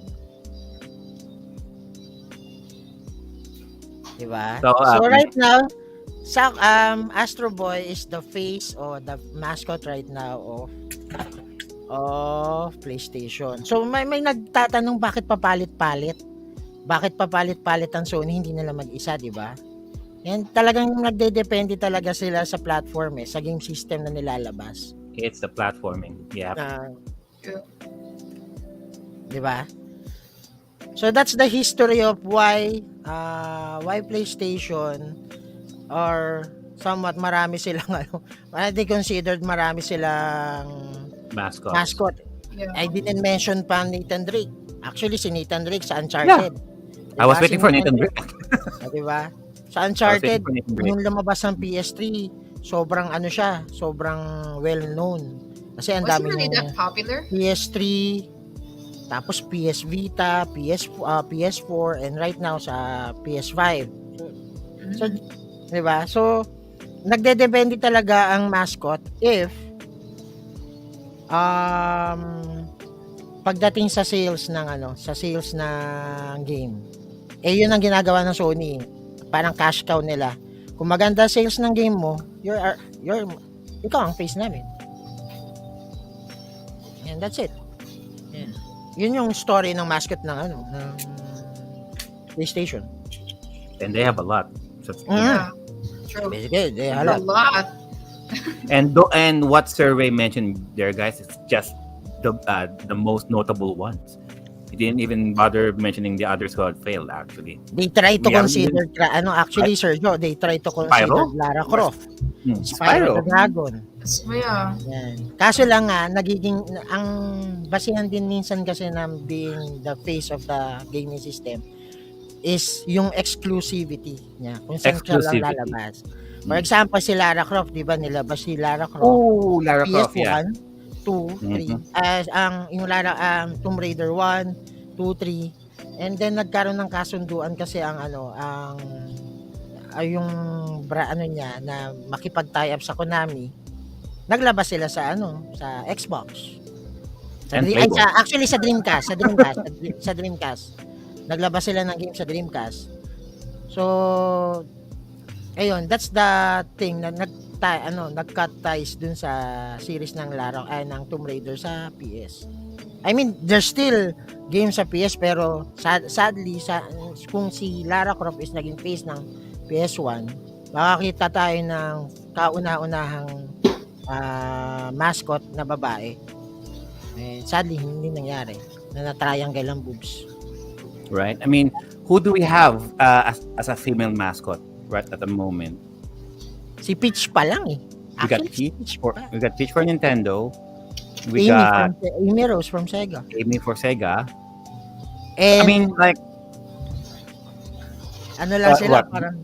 Diba? So, right now, Astro Boy is the face or the mascot right now of PlayStation. So may nagtatanong bakit papalit-palit? Bakit papalit-palit ang Sony, hindi nila mag-isa, di ba? Yan talagang nagdedepende talaga sila sa platform sa game system na nilalabas. It's the platforming. Yeah. Di ba? So that's the history of why PlayStation or somewhat marami silang they considered marami silang mascot. Yeah. I didn't mention pa Nathan Drake. Actually, si Nathan Drake sa Uncharted. Yeah. I was waiting for Nathan Drake. Diba? Sa Uncharted, nung lumabas ng PS3, sobrang well-known. Kasi ang Was dami he really ng that popular? PS3, tapos PS Vita, PS4, and right now sa PS5. So, diba? So, nagdedepende talaga ang mascot if pagdating sa sales ng game. Yun ang ginagawa ng Sony. Parang cash cow nila. Kung maganda sales ng game mo, ikaw ang face namin. And that's it. Yeah. Yun yung story ng mascot ng PlayStation. And they have a lot. So, Yeah. True. Basically, they have A lot. and what survey mentioned there, guys, it's just the most notable ones. He didn't even bother mentioning the others who had failed, actually. They try to Yeah, consider Sergio, they try to consider Spyro? Lara Croft. Spyro. The Dragon. Yeah. Yan. Kaso lang nga, ang basihan din minsan kasi ng being the face of the gaming system is yung exclusivity niya. Kung saan siya lang lalabas. For example, si Lara Croft, di ba nilabas si Lara Croft? Oh, Lara Croft, yeah. PS1, 2, 3. Mhm. As ang yung Tomb Raider 1, 2, 3. And then nagkaroon ng kasunduan kasi ang yung ano niya na makipag-tie up sa Konami. Naglabas sila sa sa Xbox. And playable. Actually sa Dreamcast, sa Dreamcast. Naglabas sila ng game sa Dreamcast. So ayun, that's the thing na nag-cut ties dun sa series ng ng Tomb Raider sa PS. I mean, there's still games sa PS pero sadly kung si Lara Croft is naging face ng PS1, makakita tayo ng kauna-unahang mascot na babae. Sadly hindi nangyari na na-triangle ang boobs. Right. I mean, who do we have as a female mascot right at the moment? Si Peach pa lang eh. We got Actually, Peach for Nintendo. We Amy got Amy Rose from Sega. Amy for Sega. And I mean, like ano lang sila what? parang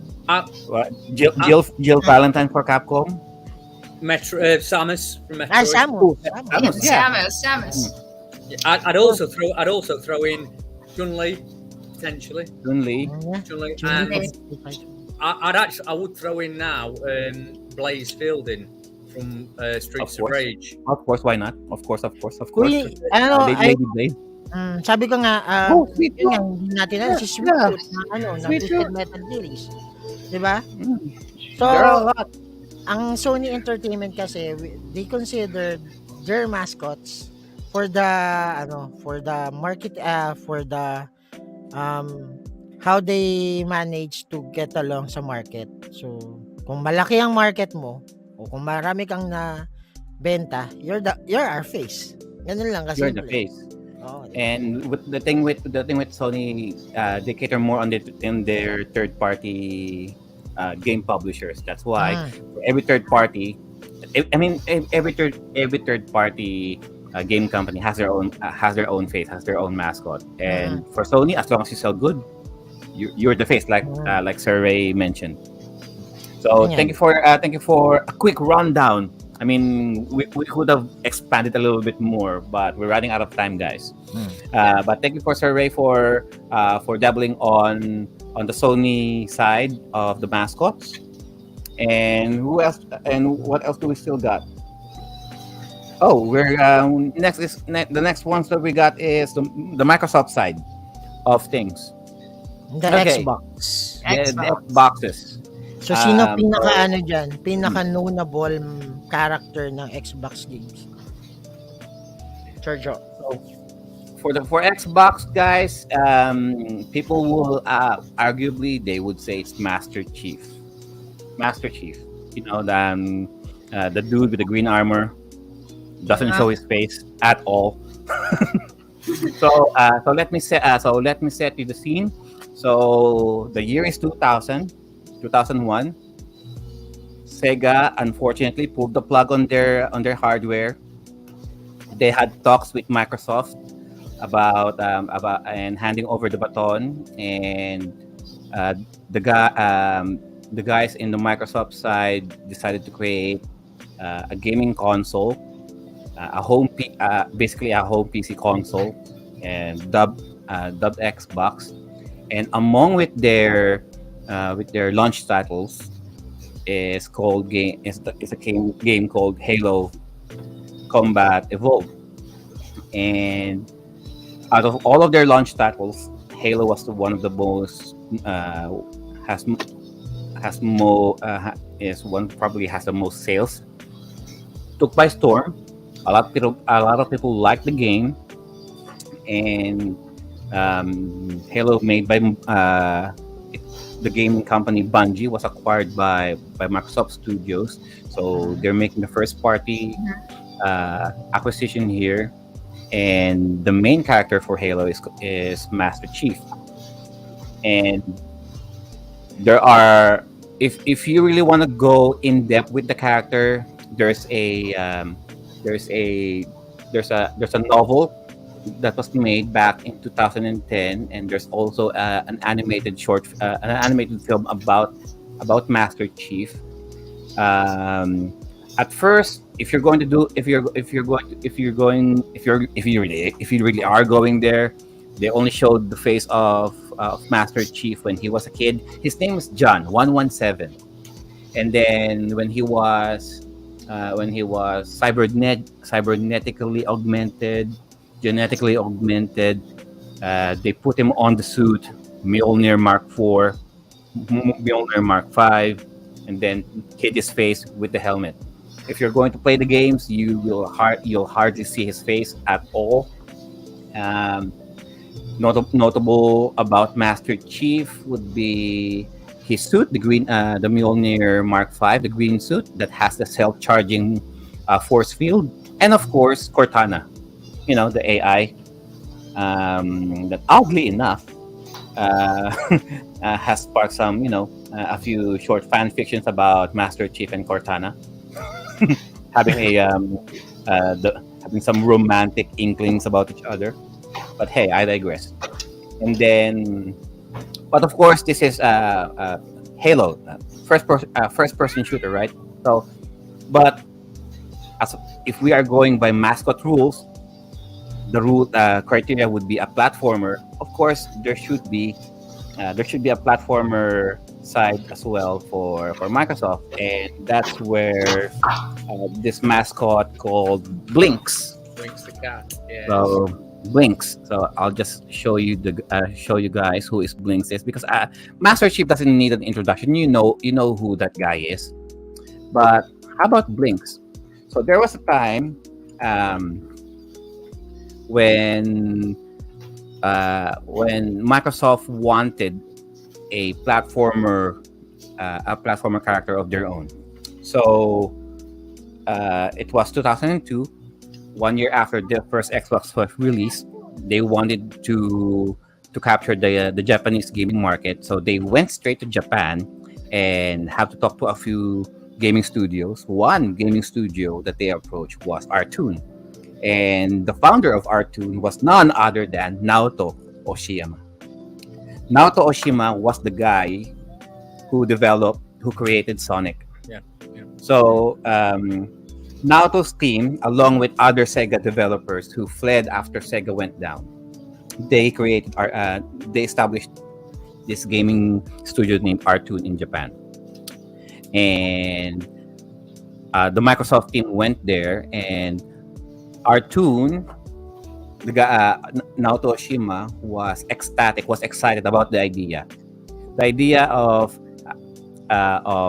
Jill Valentine for Capcom. Samus from Metroid. Samus. Samus, yeah. Samus. I'd also throw in Chun-Li potentially. Chun-Li. Chun-Li. Chun-Li. And I would throw in now Blaze Fielding from Streets of Rage. Of course, why not? Of course. Kuy, ano, Lady Blade. sabi ko nga, Sweet yun nga, hindi natin si Sweet Yeah. Tooth na Sweet Twisted Tooth. Metal series. Diba? So, There are a lot. ang Sony Entertainment kasi, they consider their mascots for the market, for the how they manage to get along sa market. So, kung malaki ang market mo, o kung marami kang na benta, you're our face. Ganun lang kasi. You're the face. Oh, And with the thing with Sony, they cater more on their third party game publishers. That's why for every third party, every third party game company has their own face, has their own mascot. And for Sony, as long as you sell good, you're the face, like Sir Ray mentioned. So thank you for a quick rundown. I mean, we could have expanded a little bit more, but we're running out of time, guys. But thank you for Sir Ray for dabbling on the Sony side of the mascots. And who else? And what else do we still got? Oh, we're the next ones that we got is the Microsoft side of things. The Okay. Xbox. The Xboxes. So, sino pinaka-notable character ng Xbox games? Sergio. For Xbox guys, people will arguably they would say it's Master Chief. You know, the dude with the green armor doesn't show his face at all. So let me set you the scene. So the year is 2001. Sega unfortunately pulled the plug on their hardware. They had talks with Microsoft about and handing over the baton, and the guys in the Microsoft side decided to create a gaming console, basically a home PC console, and dubbed Xbox. And among with their launch titles is a game called Halo Combat Evolved. And out of all of their launch titles, Halo was one of the most probably has the most sales. Took by storm. A lot of people liked the game, and Halo, made by the gaming company Bungie, was acquired by Microsoft Studios. So they're making the first party acquisition here, and the main character for Halo is Master Chief. And there are, if you really want to go in depth with the character, there's a novel that was made back in 2010, and there's also an animated film about Master Chief. Um, at first, if you're going to do, if you're going, if you're going, if you really are going there, they only showed the face of Master Chief when he was a kid. His name was John 117, and then when he was cybernetically augmented, genetically augmented, they put him on the suit Mjolnir Mark IV, Mjolnir Mark V, and then hid his face with the helmet. If you're going to play the games, you'll hardly see his face at all. Um, Notable about Master Chief would be his suit, the Mjolnir Mark V, the green suit that has the self-charging force field, and of course Cortana, the AI. That oddly enough has sparked a few short fan fictions about Master Chief and Cortana having having some romantic inklings about each other. But hey, I digress. And then, but of course, this is Halo, first person shooter, right? So, but as if we are going by mascot rules, the rule criteria would be a platformer. Of course, there should be a platformer side as well for Microsoft, and that's where this mascot called Blinks. Blinks the cat. Yeah. So Blinks. So I'll just show you guys who is Blinks is, because Master Chief doesn't need an introduction. You know who that guy is. But how about Blinks? So there was a time when Microsoft wanted a platformer character of their own. So it was 2002, 1 year after the first Xbox was released. They wanted to capture the Japanese gaming market, so they went straight to Japan and have to talk to a few gaming studios. One gaming studio that they approached was Artoon, and the founder of Artoon was none other than Naoto Oshima. Naoto Oshima was the guy who created Sonic. Yeah. Yeah. So Naoto's team, along with other Sega developers who fled after Sega went down, they established this gaming studio named Artoon in Japan. And the Microsoft team went there, and Artoon, the guy, Naoto Oshima, was ecstatic, was excited about the idea of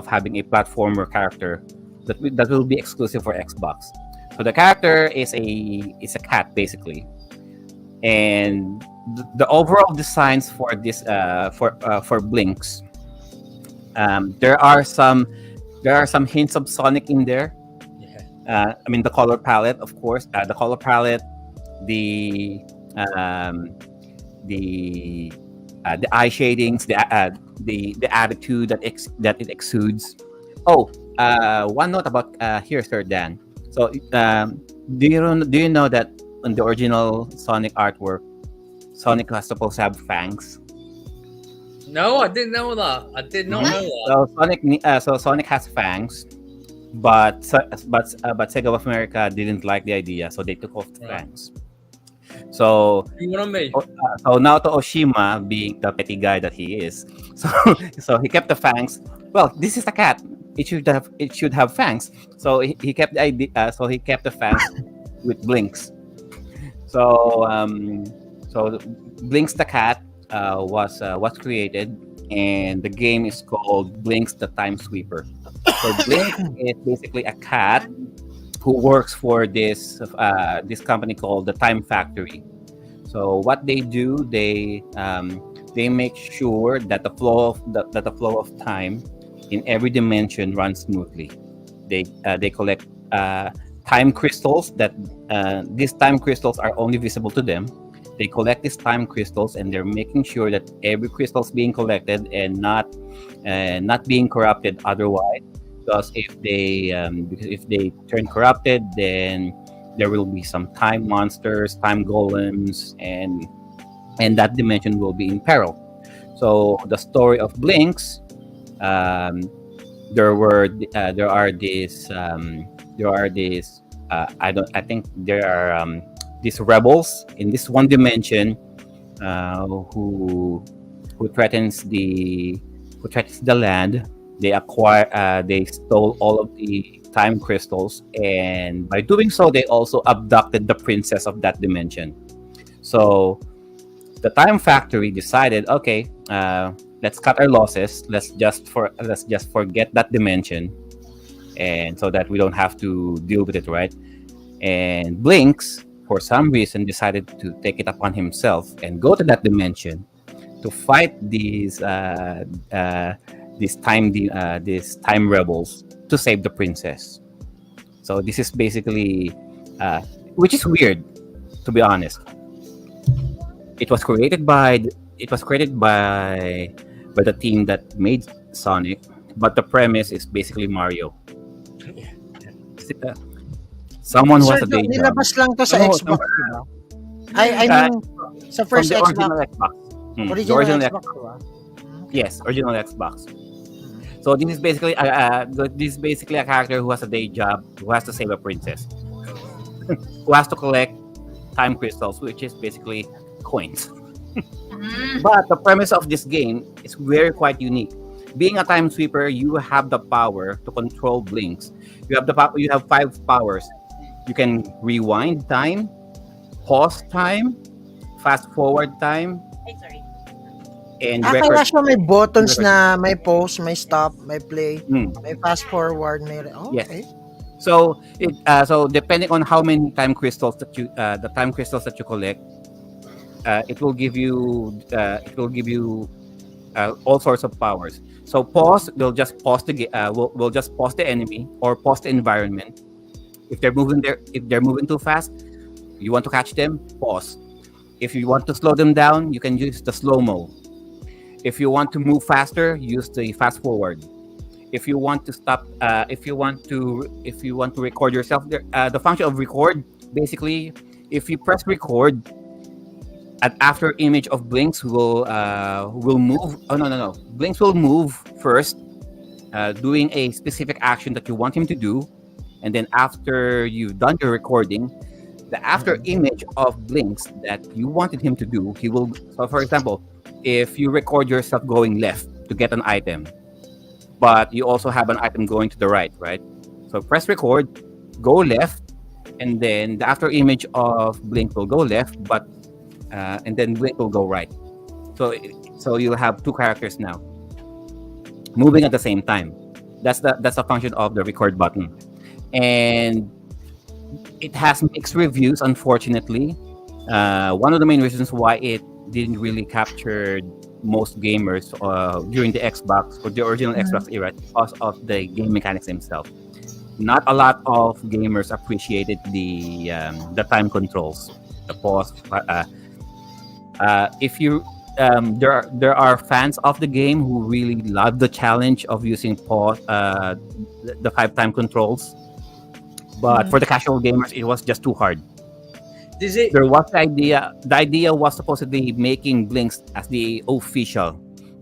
having a platformer character that will be exclusive for Xbox. So the character is a cat basically, and the overall designs for this for Blinks, there are some hints of Sonic in there. I mean, the color palette, of course. The color palette, the eye shadings, the attitude that it exudes. Oh, one note about here, Sir Dan. So, do you know that in the original Sonic artwork, Sonic was supposed to have fangs? No, I didn't know that. I did not know that. So Sonic has fangs, but Sega of America didn't like the idea, so they took off the fangs. So You want me? so Naoto Oshima, being the petty guy that he is, so he kept the fangs. Well, this is a cat. It should have fangs. So he kept the idea. So he kept the fangs with Blinks. So Blinks the cat was created, and the game is called Blinks the Time Sweeper. So Blinks is basically a cat who works for this company called the Time Factory. So what they do, they make sure that the flow of time in every dimension runs smoothly. They collect time crystals that these time crystals are only visible to them. They collect these time crystals, and they're making sure that every crystal is being collected and not being corrupted otherwise. Because if they turn corrupted, then there will be some time monsters, time golems, and that dimension will be in peril. So the story of Blinks, there are these I think there are these rebels in this one dimension who threatens the land. They stole all of the time crystals, and by doing so they also abducted the princess of that dimension. So the time factory decided, okay, let's cut our losses. Let's just forget that dimension, and so that we don't have to deal with it, right? And Blinks, for some reason, decided to take it upon himself and go to that dimension to fight these time rebels to save the princess. So this is basically, which is weird, to be honest. It was created by the team that made Sonic, but the premise is basically Mario. Someone who Sir, has a day job. nilabas lang to sa No, Xbox, di ba? I Uh, mean, sa From first the Xbox. original Xbox. Original The original Xbox, di ba? Yes, original Xbox. So this is basically a character who has a day job, who has to save a princess, who has to collect time crystals, which is basically coins. Mm. But the premise of this game is quite unique. Being a time sweeper, you have the power to control blinks. You have 5 powers. You can rewind time, pause time, fast forward time, and Kaya record. siya may buttons na may pause, may stop, may play, Mm. may fast forward, may... Oh, Yes. okay. So depending on how many time crystals the time crystals that you collect, it will give you all sorts of powers. So pause will just pause will just pause the enemy or pause the environment. If they're moving too fast, you want to catch them, pause. If you want to slow them down, you can use the slow mo. If you want to move faster, use the fast forward. If you want to stop, if you want to record yourself, the function of record, basically, if you press record, an after image of Blinks will move. Oh no, Blinks will move first, doing a specific action that you want him to do, and then after you've done your recording, the after image of Blinks that you wanted him to do, he will. So, for example, if you record yourself going left to get an item, but you also have an item going to the right, right? So press record, go left, and then the after image of Blink will go left, but and then Blink will go right. So you'll have 2 characters now moving at the same time. That's a function of the record button, and it has mixed reviews. Unfortunately, one of the main reasons why it didn't really capture most gamers during the Xbox or the original Xbox era because of the game mechanics themselves. Not a lot of gamers appreciated the time controls, the pause. If you there are fans of the game who really love the challenge of using pause, the 5 time controls, but for the casual gamers, it was just too hard. Does it? There was the idea. The idea was supposedly making Blinks as the official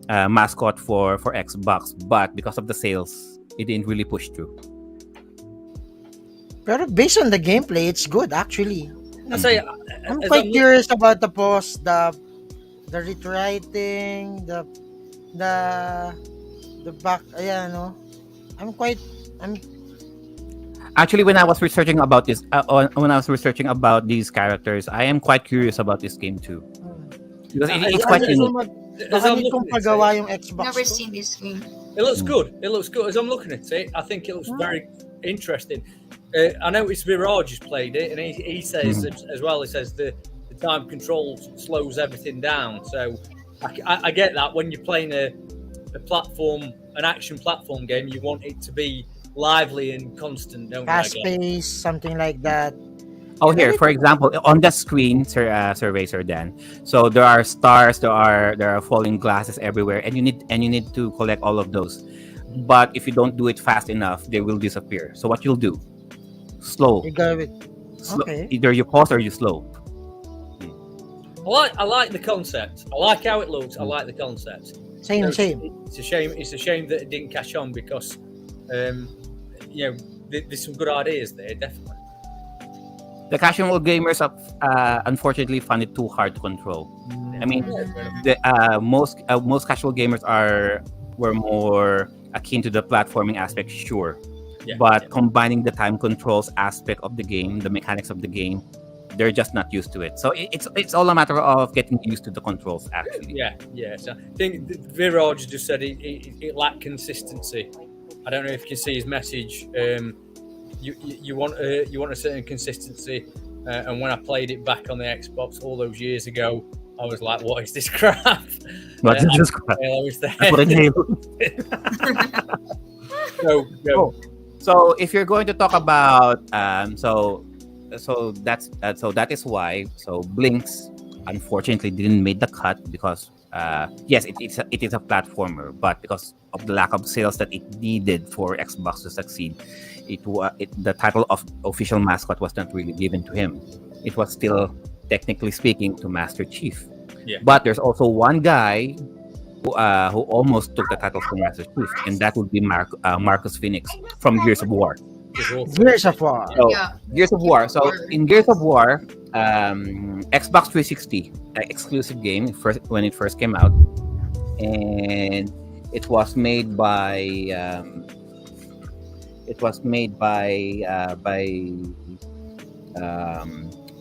mascot for Xbox, but because of the sales, it didn't really push through. But based on the gameplay, it's good actually. I say, I'm as quite I'm curious about the pause, the rewriting, the back. Ayan, no. I'm Actually, when I was researching about this, when I was researching about these characters, I am quite curious about this game too, because it's quite unique. as I'm Bakit kung looking at pagawa it, yung Xbox Never ko? seen this game. it looks good. It looks good. As I'm looking at it, I think it looks very interesting. I noticed Viraj just played it, and he says as well. He says the time control slows everything down. So I get that when you're playing an action platform game, you want it to be lively and constant, don't Fast you? pace, something like that. Oh, here, for example, on the screen, Sir Dan. So there are stars, there are falling glasses everywhere, and you need to collect all of those. But if you don't do it fast enough, they will disappear. So what you'll do? Slow. You go with okay. Either you pause or you slow. I like the concept. I like how it looks. I like the concept. Same. It's a shame that it didn't catch on because You know, there's some good ideas there, definitely. The casual gamers unfortunately found it too hard to control. I mean, most casual gamers were more akin to the platforming aspect, sure, Yeah, but yeah. combining the time controls aspect of the game, the mechanics of the game, they're just not used to it. So it's all a matter of getting used to the controls, actually. Yeah. So I think Viraj just said it lacked consistency. I don't know if you can see his message. You want a certain consistency, and when I played it back on the Xbox all those years ago, I was like, "What is this crap?" What is this crap? Halo is there. That's what it is. Go. So if you're going to talk about so that is why Blinks unfortunately didn't make the cut because yes, it is a platformer, but because of the lack of sales that it needed for Xbox to succeed, the title of official mascot was not really given to him. It was still technically speaking to Master Chief. Yeah. But there's also one guy who almost took the title from Master Chief, and that would be Marcus Phoenix from Gears of War. Gears of War. So, Yeah. Gears of War. So in Gears of War, Xbox 360 exclusive game when it first came out, and it was made by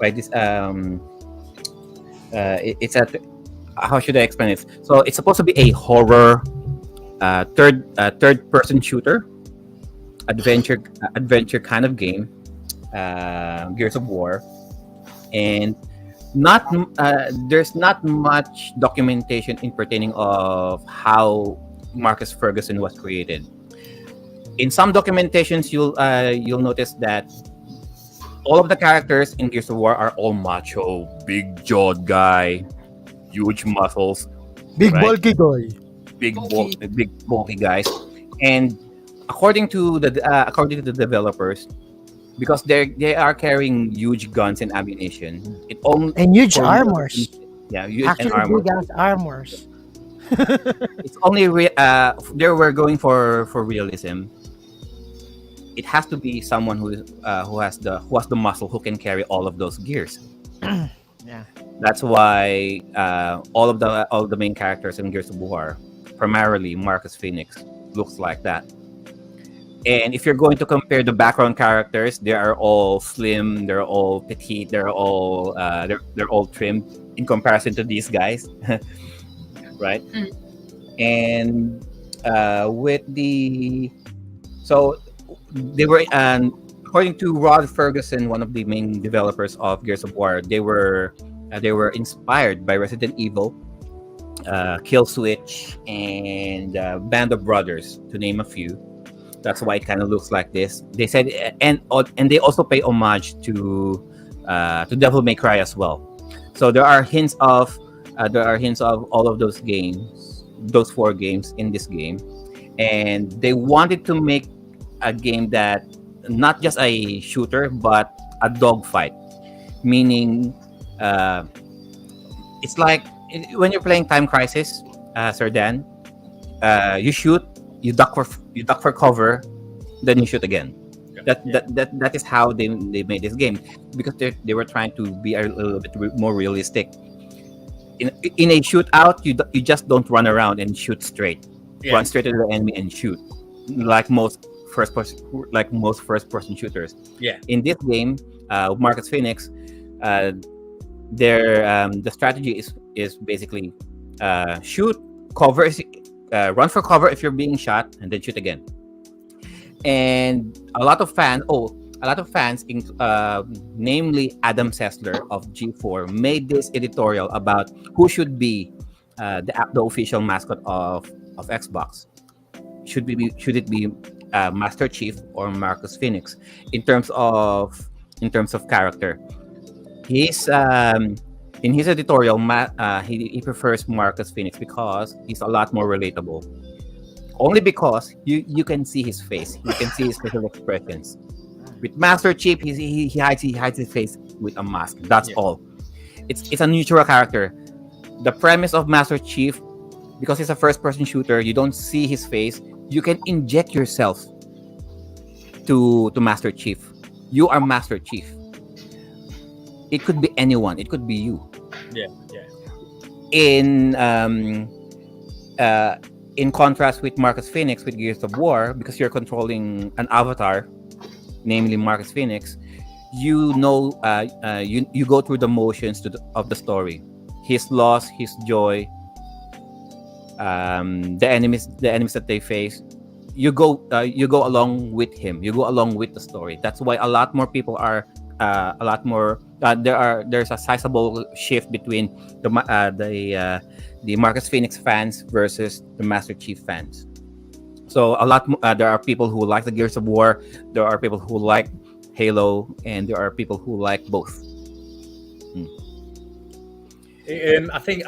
this it's a how should I explain it? So it's supposed to be a horror third person shooter adventure kind of game, Gears of War, and there's not much documentation in pertaining of how Marcus Ferguson was created. In some documentations, you'll notice that all of the characters in Gears of War are all macho, big jawed guy, huge muscles, Big right? bulky guy. big bulky guys, and according to the developers, because they are carrying huge guns and ammunition, it only And huge for- armors. Yeah, huge Actually, and armor. big ass armors. It's only they were going for realism. It has to be someone who has the muscle who can carry all of those gears. Yeah. That's why all of the main characters in Gears of War, primarily Marcus Phoenix, looks like that. And if you're going to compare the background characters, they are all slim, they're all petite, they're all trimmed in comparison to these guys, right? Mm. And with the so they were according to Rod Ferguson, one of the main developers of Gears of War, they were inspired by Resident Evil, Kill Switch, and Band of Brothers, to name a few. That's why it kind of looks like this. They said, and they also pay homage to Devil May Cry as well. So there are hints of all of those games, those 4 games in this game, and they wanted to make a game that not just a shooter but a dogfight, meaning it's like when you're playing Time Crisis, Sir Dan. You shoot, you duck for cover, then you shoot again. That is how they made this game, because they were trying to be a little bit more realistic. In a shootout, you just don't run around and shoot straight. Yeah. Run straight to the enemy and shoot, like most first person shooters. Yeah. In this game, Marcus Phoenix, the strategy is basically shoot, cover, run for cover if you're being shot, and then shoot again. And a lot of fans, namely Adam Sessler of G4, made this editorial about who should be the official mascot of Xbox. Should it be Master Chief or Marcus Phoenix in terms of character? He's in his editorial, he prefers Marcus Phoenix because he's a lot more relatable. Only because you can see his face, you can see his facial expressions. With Master Chief, he hides his face with a mask. That's all. It's a neutral character. The premise of Master Chief, because it's a first-person shooter, you don't see his face. You can inject yourself to Master Chief. You are Master Chief. It could be anyone. It could be you. Yeah, yeah. In contrast with Marcus Phoenix with Gears of War, because you're controlling an avatar, namely Marcus Phoenix, you know, you go through the motions of the story, his loss, his joy, the enemies that they face. You go along with him. You go along with the story. That's why a lot more people are a lot more. There's a sizable shift between the Marcus Phoenix fans versus the Master Chief fans. So there are people who like the Gears of War. There are people who like Halo, and there are people who like both. I think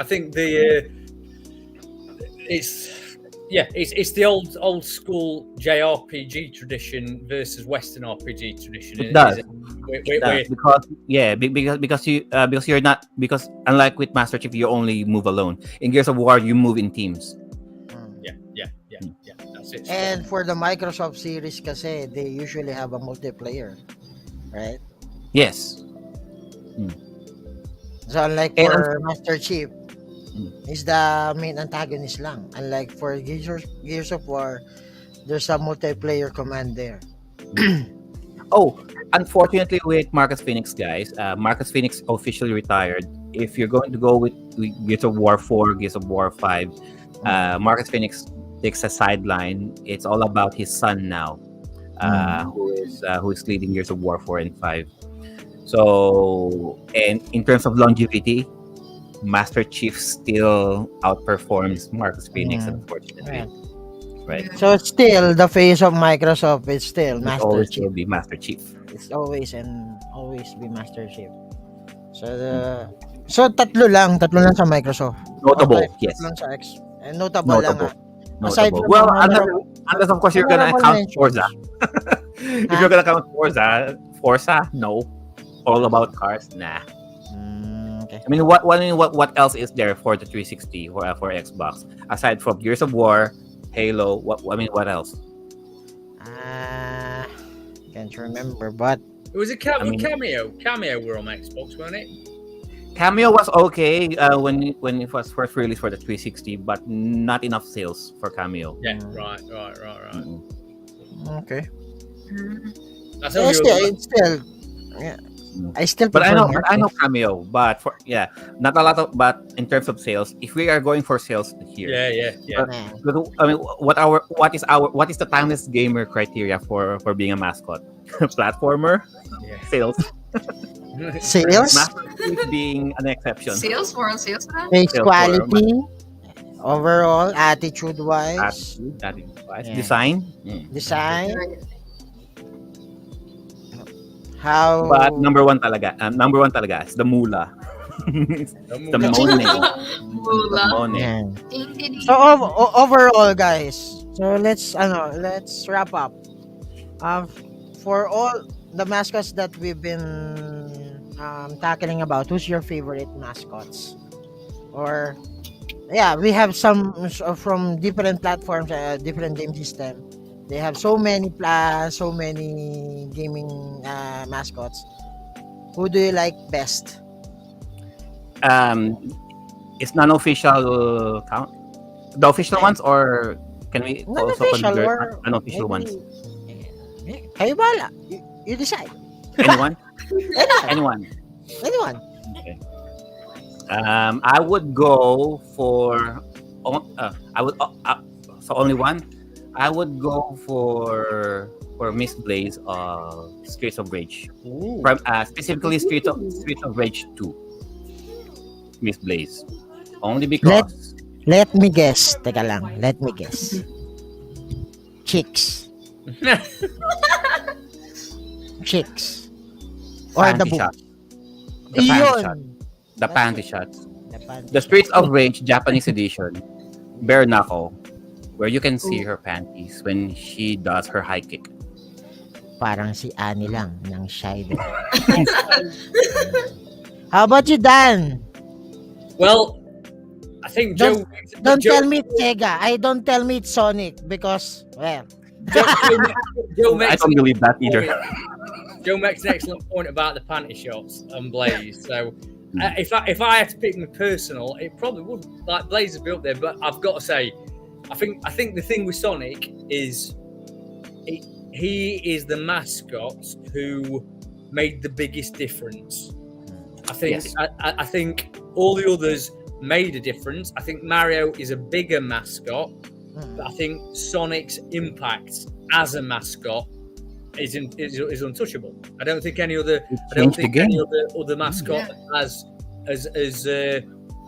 it's the old school JRPG tradition versus Western RPG tradition. It does. Because you're not, because unlike with Master Chief, you only move alone. In Gears of War, you move in teams. Yeah. That's it. And for the Microsoft series kasi, they usually have a multiplayer, right? Yes. So unlike And for Master Chief, is the main antagonist lang. Unlike for Gears of War, there's a multiplayer command there. Oh, unfortunately, with Marcus Phoenix, guys, Marcus Phoenix officially retired. If you're going to go with Gears of War 4, Gears of War 5, Marcus Phoenix takes a sideline. It's all about his son now, who is leading Gears of War 4 and 5. So, and in terms of longevity, Master Chief still outperforms Marcus Phoenix, unfortunately. Right. So still, the face of Microsoft is still It Master always Chief. will be Master Chief. It's always be Master Chief. So tatlo lang sa Microsoft. Notable, Okay, yes. tatlo lang sa X. And notable lang. Aside Notable. from Well, honorable- unless of course you're gonna honorable count mentions. Forza. If you're gonna count Forza, no. All about cars, nah. Okay. I mean, what else is there for the 360 for Xbox aside from Gears of War, Halo? What else? Can't remember, but It was a cameo. Cameo were on Xbox, weren't it? Cameo was okay when it was first released for the 360, but not enough sales for Cameo. Yeah, right. okay. That's only It's still, yeah. I still But I prefer know Marcus. Cameo, but not a lot of. But in terms of sales, if we are going for sales here, Yeah. Nah. I mean, what is the timeless gamer criteria for being a mascot? Platformer, Yeah. sales, Sales, Master Chief being an exception. Sales for sales for that? face Sales quality, overall attitude-wise, That is wise. Yeah. Design. design, how. But number one talaga is the mula. It's the money. Mula. Money. Yeah. Ding, ding, ding. So overall, guys. So let's wrap up. For all the mascots that we've been tackling about, who's your favorite mascots? Or we have some from different platforms, different game system. They have so many gaming mascots. Who do you like best? It's non-official count. The official ones, or can we also Non-official consider or unofficial ones? Kayo bala. You decide. Anyone? Anyone. Anyone? Okay. I would go for. So only one. I would go for Miss Blaze of Streets of Rage. Specifically Streets of Rage 2. Miss Blaze. Only because Let me guess. Teka lang. Let me guess. Chicks. Chicks. Or the panty book. shots. The panty Iyon. shots. The panty shots. The panty The Streets of Rage Japanese edition. Bare knuckle. Where you can see her panties when she does her high kick. Parang si Annie lang ng shy doon. How about you, Dan? Well, I think Joe. Don't Joe- tell me it's Sega. Don't tell me it's Sonic because, well, Joe, Joe I makes don't believe that either. Joe makes an excellent point about the panty shots on Blaze. So if I had to pick my personal, it probably would, like, Blaze would be up there. But I've got to say, I think the thing with Sonic is he is the mascot who made the biggest difference. I think Yes. I think all the others made a difference. I think Mario is a bigger mascot, but I think Sonic's impact as a mascot is untouchable. I don't think any other other mascot has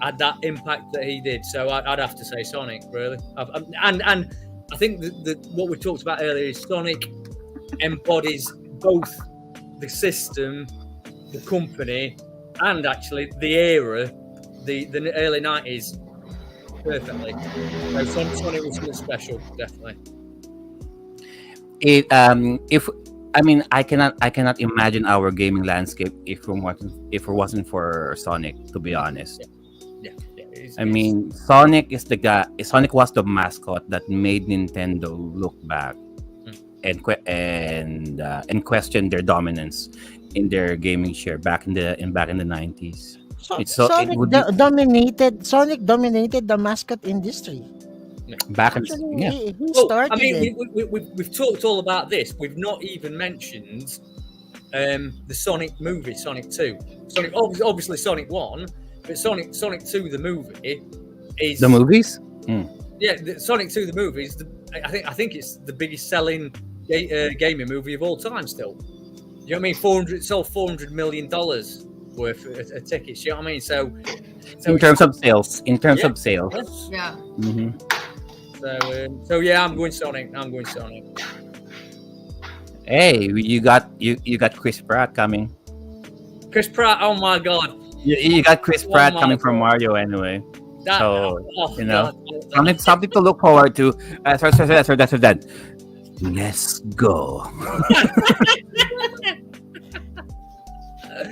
had that impact that he did. So I'd have to say Sonic, really. And I think that what we talked about earlier is Sonic embodies both the system, the company, and actually the era, the early 90s, perfectly. So Sonic was something special, definitely. If I mean, I cannot imagine our gaming landscape if it wasn't for Sonic. To be honest, Yeah. I mean, Sonic is the guy. Sonic was the mascot that made Nintendo look back and question their dominance in their gaming share back in the 90s. Sonic dominated the mascot industry. Back in Actually, yeah. he Well, started I mean, it. we've talked all about this. We've not even mentioned the Sonic movie, Sonic 2. Sonic, obviously Sonic 1, but Sonic 2, the movie, is The movies. yeah. Sonic 2, the movie is I think it's the biggest selling gaming movie of all time. Still, you know what I mean? It sold $400 million worth of tickets. You know what I mean? So In terms of sales. Yeah. Mhm. So yeah, I'm going Sonic. Hey, you got Chris Pratt coming. Chris Pratt. Oh my God. You got Chris Pratt my coming from God. Mario anyway. That, So, oh, you know, God. something to look forward to. Sorry. Let's go.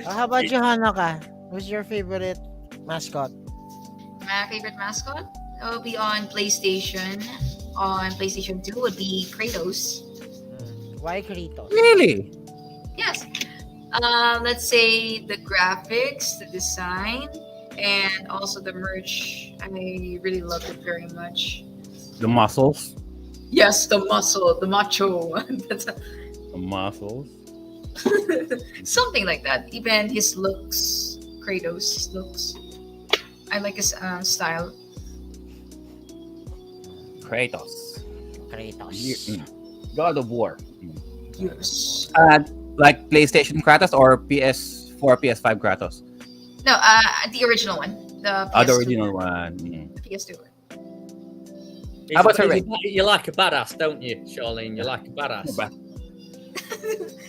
How about you, Hanaka? Who's your favorite mascot? My favorite mascot will be on PlayStation. On PlayStation 2 would be Kratos. Why Kratos? Really? Yes. Let's say the graphics, the design, and also the merch. I really love it very much. The muscles. Yes, the muscle, the macho. That's The muscles. something like that. Even his looks, Kratos' looks. I like his style. Kratos. Kratos. God of War. Yes. Like PlayStation Kratos or PS4, PS5 Kratos? No, the original one. The PS2. The original one. The PS2 one. How about Ray? You like a badass, don't you, Charlene? You like a badass.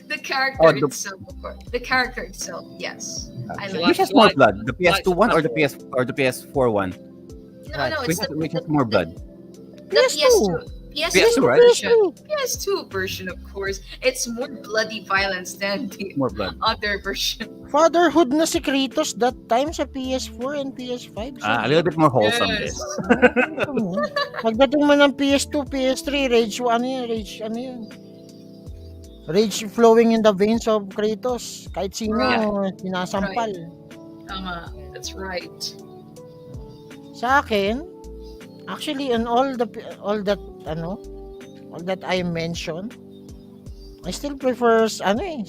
The character Oh, itself, of course. The character itself, yes. I like Which it. has more blood? The PS2 one or the PS4 one? No, it's Which has more blood? the PS2. PS2, right? version. PS2 version, of course. It's more bloody violence than the More blood. other version. Fatherhood na si Kratos that time sa PS4 and PS5. A little bit more wholesome Yes. this. Pagdating mo ng PS2, PS3, rage yun. Rage flowing in the veins of Kratos. Kahit sino, sinasampal. That's right. Sa akin, actually, on all that I mentioned, I still prefer Sonic.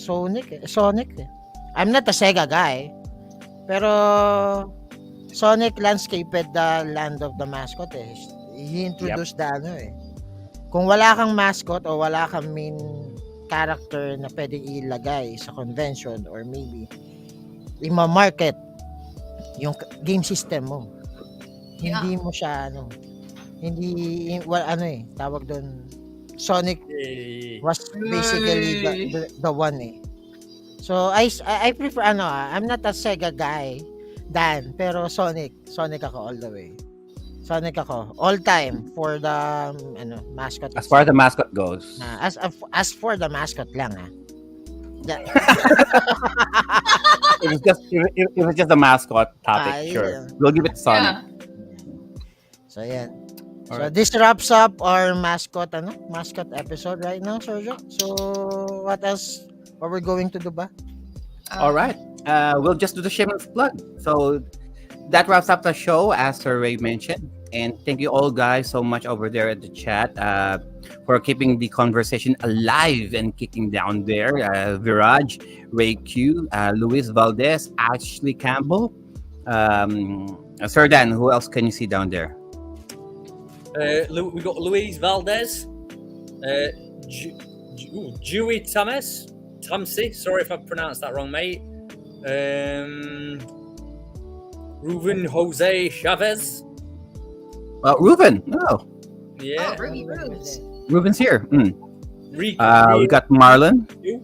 I'm not a Sega guy, pero Sonic landscaped the land of the mascot eh. He introduced Kung wala kang mascot o wala kang main character na pwedeng ilagay sa convention or maybe ima-market yung game system mo. Hindi mo siya tawag doon, Sonic was basically the one eh. So I prefer I'm not a Sega guy pero Sonic ako all the way. Sonic ako all time for the mascot. As far as the mascot goes. As for the mascot lang If it's just a mascot topic, sure. Yeah. We'll give it Sonic. Yeah. So yan. All So right. this wraps up our mascot episode right now, Sergio. So what else? What we're going to do ba? All right. Um, We'll just do the shameless plug. So that wraps up the show, as Sir Ray mentioned. And thank you all guys so much over there at the chat for keeping the conversation alive and kicking down there. Viraj, Ray Q, Luis Valdez, Ashley Campbell, Sir Dan. Who else can you see down there? We got Luis Valdez, Dewey Thomas, Tamsi. Sorry if I pronounced that wrong, mate. Ruben Jose Chavez. Ruben. Oh, Yeah. oh, Ruby Rose. Ruben's here. Rick, We got Marlon. you.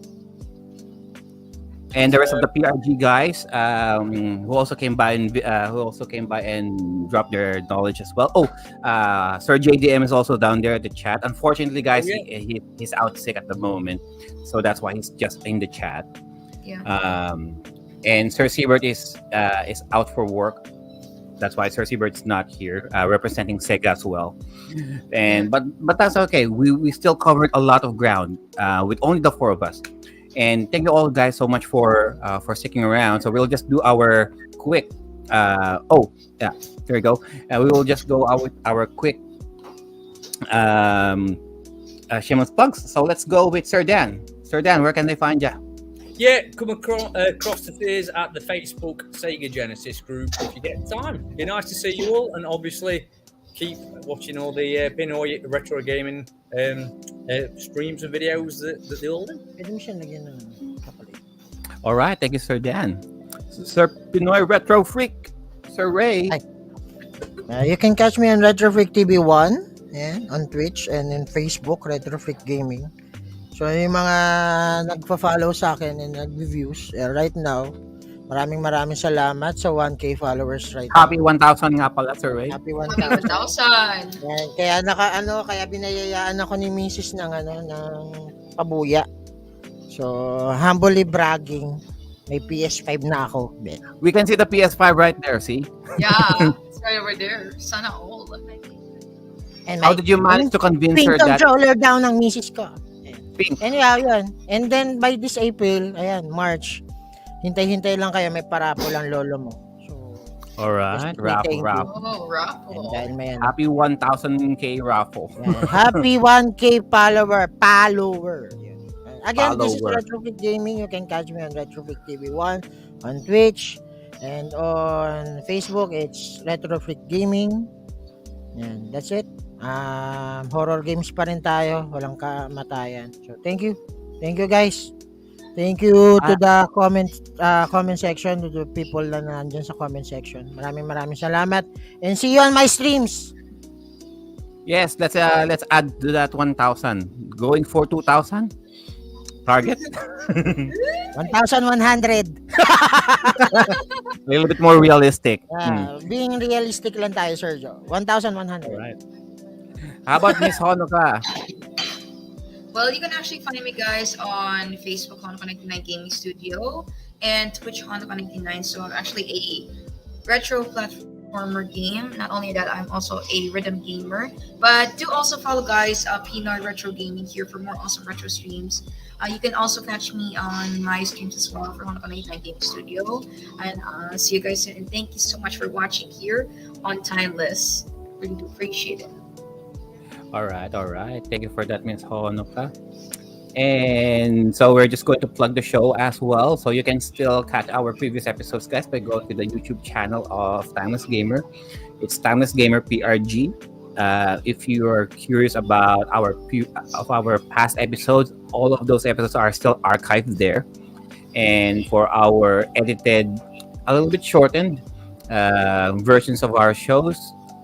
And the rest of the PRG guys who also came by and dropped their knowledge as well. Oh, Sir JDM is also down there at the chat. Unfortunately, guys, Oh, he's out sick at the moment, so that's why he's just in the chat. Yeah. And Sir Siebert is out for work. That's why Sir Siebert's not here, representing Sega as well. And but that's okay. We still covered a lot of ground with only the four of us. And thank you all guys so much for sticking around. So we'll just do our quick. There we go. We will just go out with our quick shameless plugs. So let's go with Sir Dan. Sir Dan, where can they find you? Yeah, come across the fears at the Facebook Sega Genesis group if you get time. Be nice to see you all, and obviously keep watching all the Pinoy retro gaming streams and videos that they all do. Pwede mo siya lagyan ng kapalit. All right, thank you, Sir Dan. Sir Pinoy Retro Freak, Sir Ray. Hi. You can catch me on Retrofreak TV1 on Twitch and in Facebook, Retrofreak Gaming. So yung mga nagpa-follow sa akin and nag-views right now, maraming salamat sa 1K followers right Happy now. 1,000 nga pala, Sir Ray. Happy Happy 1,000. 1,000. Yan. Kaya binayayaan ako ni Mrs. ng pabuya. So, humbly bragging, may PS5 na ako. Ben. We can see the PS5 right there, see? Yeah, it's right over there. Sana all. And How did you manage to convince pink her that controller down ng Mrs. ko. pink? Anyhow, yun. And then, by this April, March, hintay-hintay lang kayo, may parapol ang lolo mo. So, All right, Just thank raffle. Oh, and raffle. dahil may Happy 1,000K raffle. Happy 1K follower. Yun. Again, this is Follower. Retrofreak Gaming. You can catch me on Retrofreak TV1, on Twitch, and on Facebook, it's Retrofreak Gaming. Yan, that's it. Horror games pa rin tayo. Walang kamatayan. So, thank you. Thank you, guys. Thank you to the comment section, to the people na nandyan sa comment section. Maraming salamat. And see you on my streams. Yes, let's add to that 1,000. Going for 2,000 target. 1,100. A little bit more realistic. Being realistic lang tayo, Sergio. 1,100. Alright. How about Miss Honoka? Well, you can actually find me guys on Facebook, Honoka99 Gaming Studio, and Twitch, Honoka99. So I'm actually a retro platformer game. Not only that, I'm also a rhythm gamer. But do also follow guys Pinoy Retro Gaming here for more awesome retro streams. You can also catch me on my streams as well for Honoka99 Gaming Studio. And see you guys soon. And thank you so much for watching here on Timeless. Really do appreciate it. All right. Thank you for that, Miss Honoka. And so we're just going to plug the show as well. So you can still catch our previous episodes, guys, by going to the YouTube channel of Timeless Gamer. It's Timeless Gamer PRG. If you are curious about our past episodes, all of those episodes are still archived there. And for our edited, a little bit shortened versions of our shows,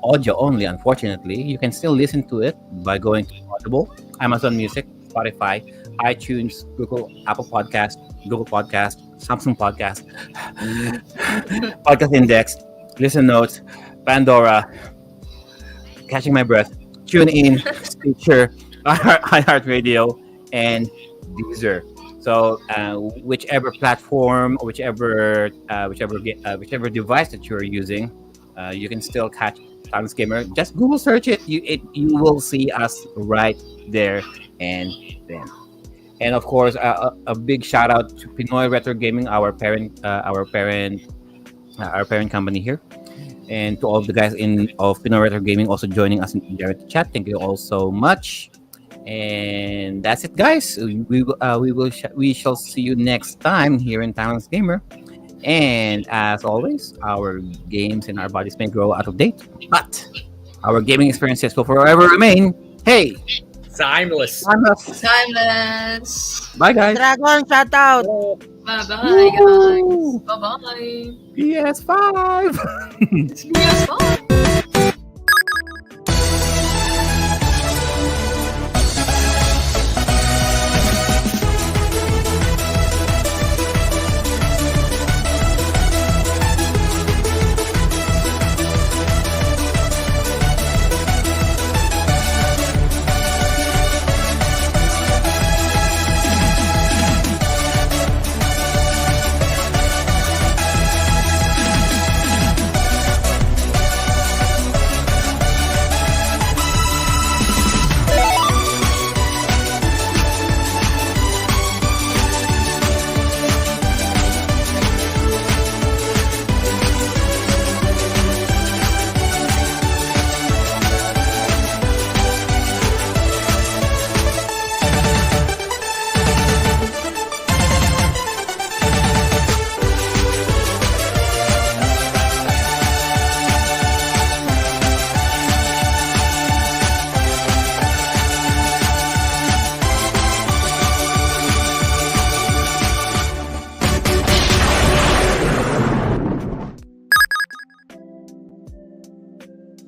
audio only, unfortunately, you can still listen to it by going to Audible, Amazon Music, Spotify, iTunes, Apple Podcast, Google Podcast, Samsung Podcast, Podcast Index, Listen Notes, Pandora, Catching My Breath, TuneIn, Stitcher, iHeartRadio, and Deezer. So whichever platform, whichever device that you're using, you can still catch Timeless Gamer. Just Google search it. You will see us right there and then. And of course, a big shout out to Pinoy Retro Gaming, our parent company here, and to all of the guys in of Pinoy Retro Gaming also joining us in the chat. Thank you all so much. And that's it, guys. We shall see you next time here in Timeless Gamer. And as always, our games and our bodies may grow out of date, but our gaming experiences will forever remain. Hey, Timeless. timeless. Timeless. Bye, guys. Dragon, shout out! Bye bye, guys. Bye bye. PS5. It's PS5.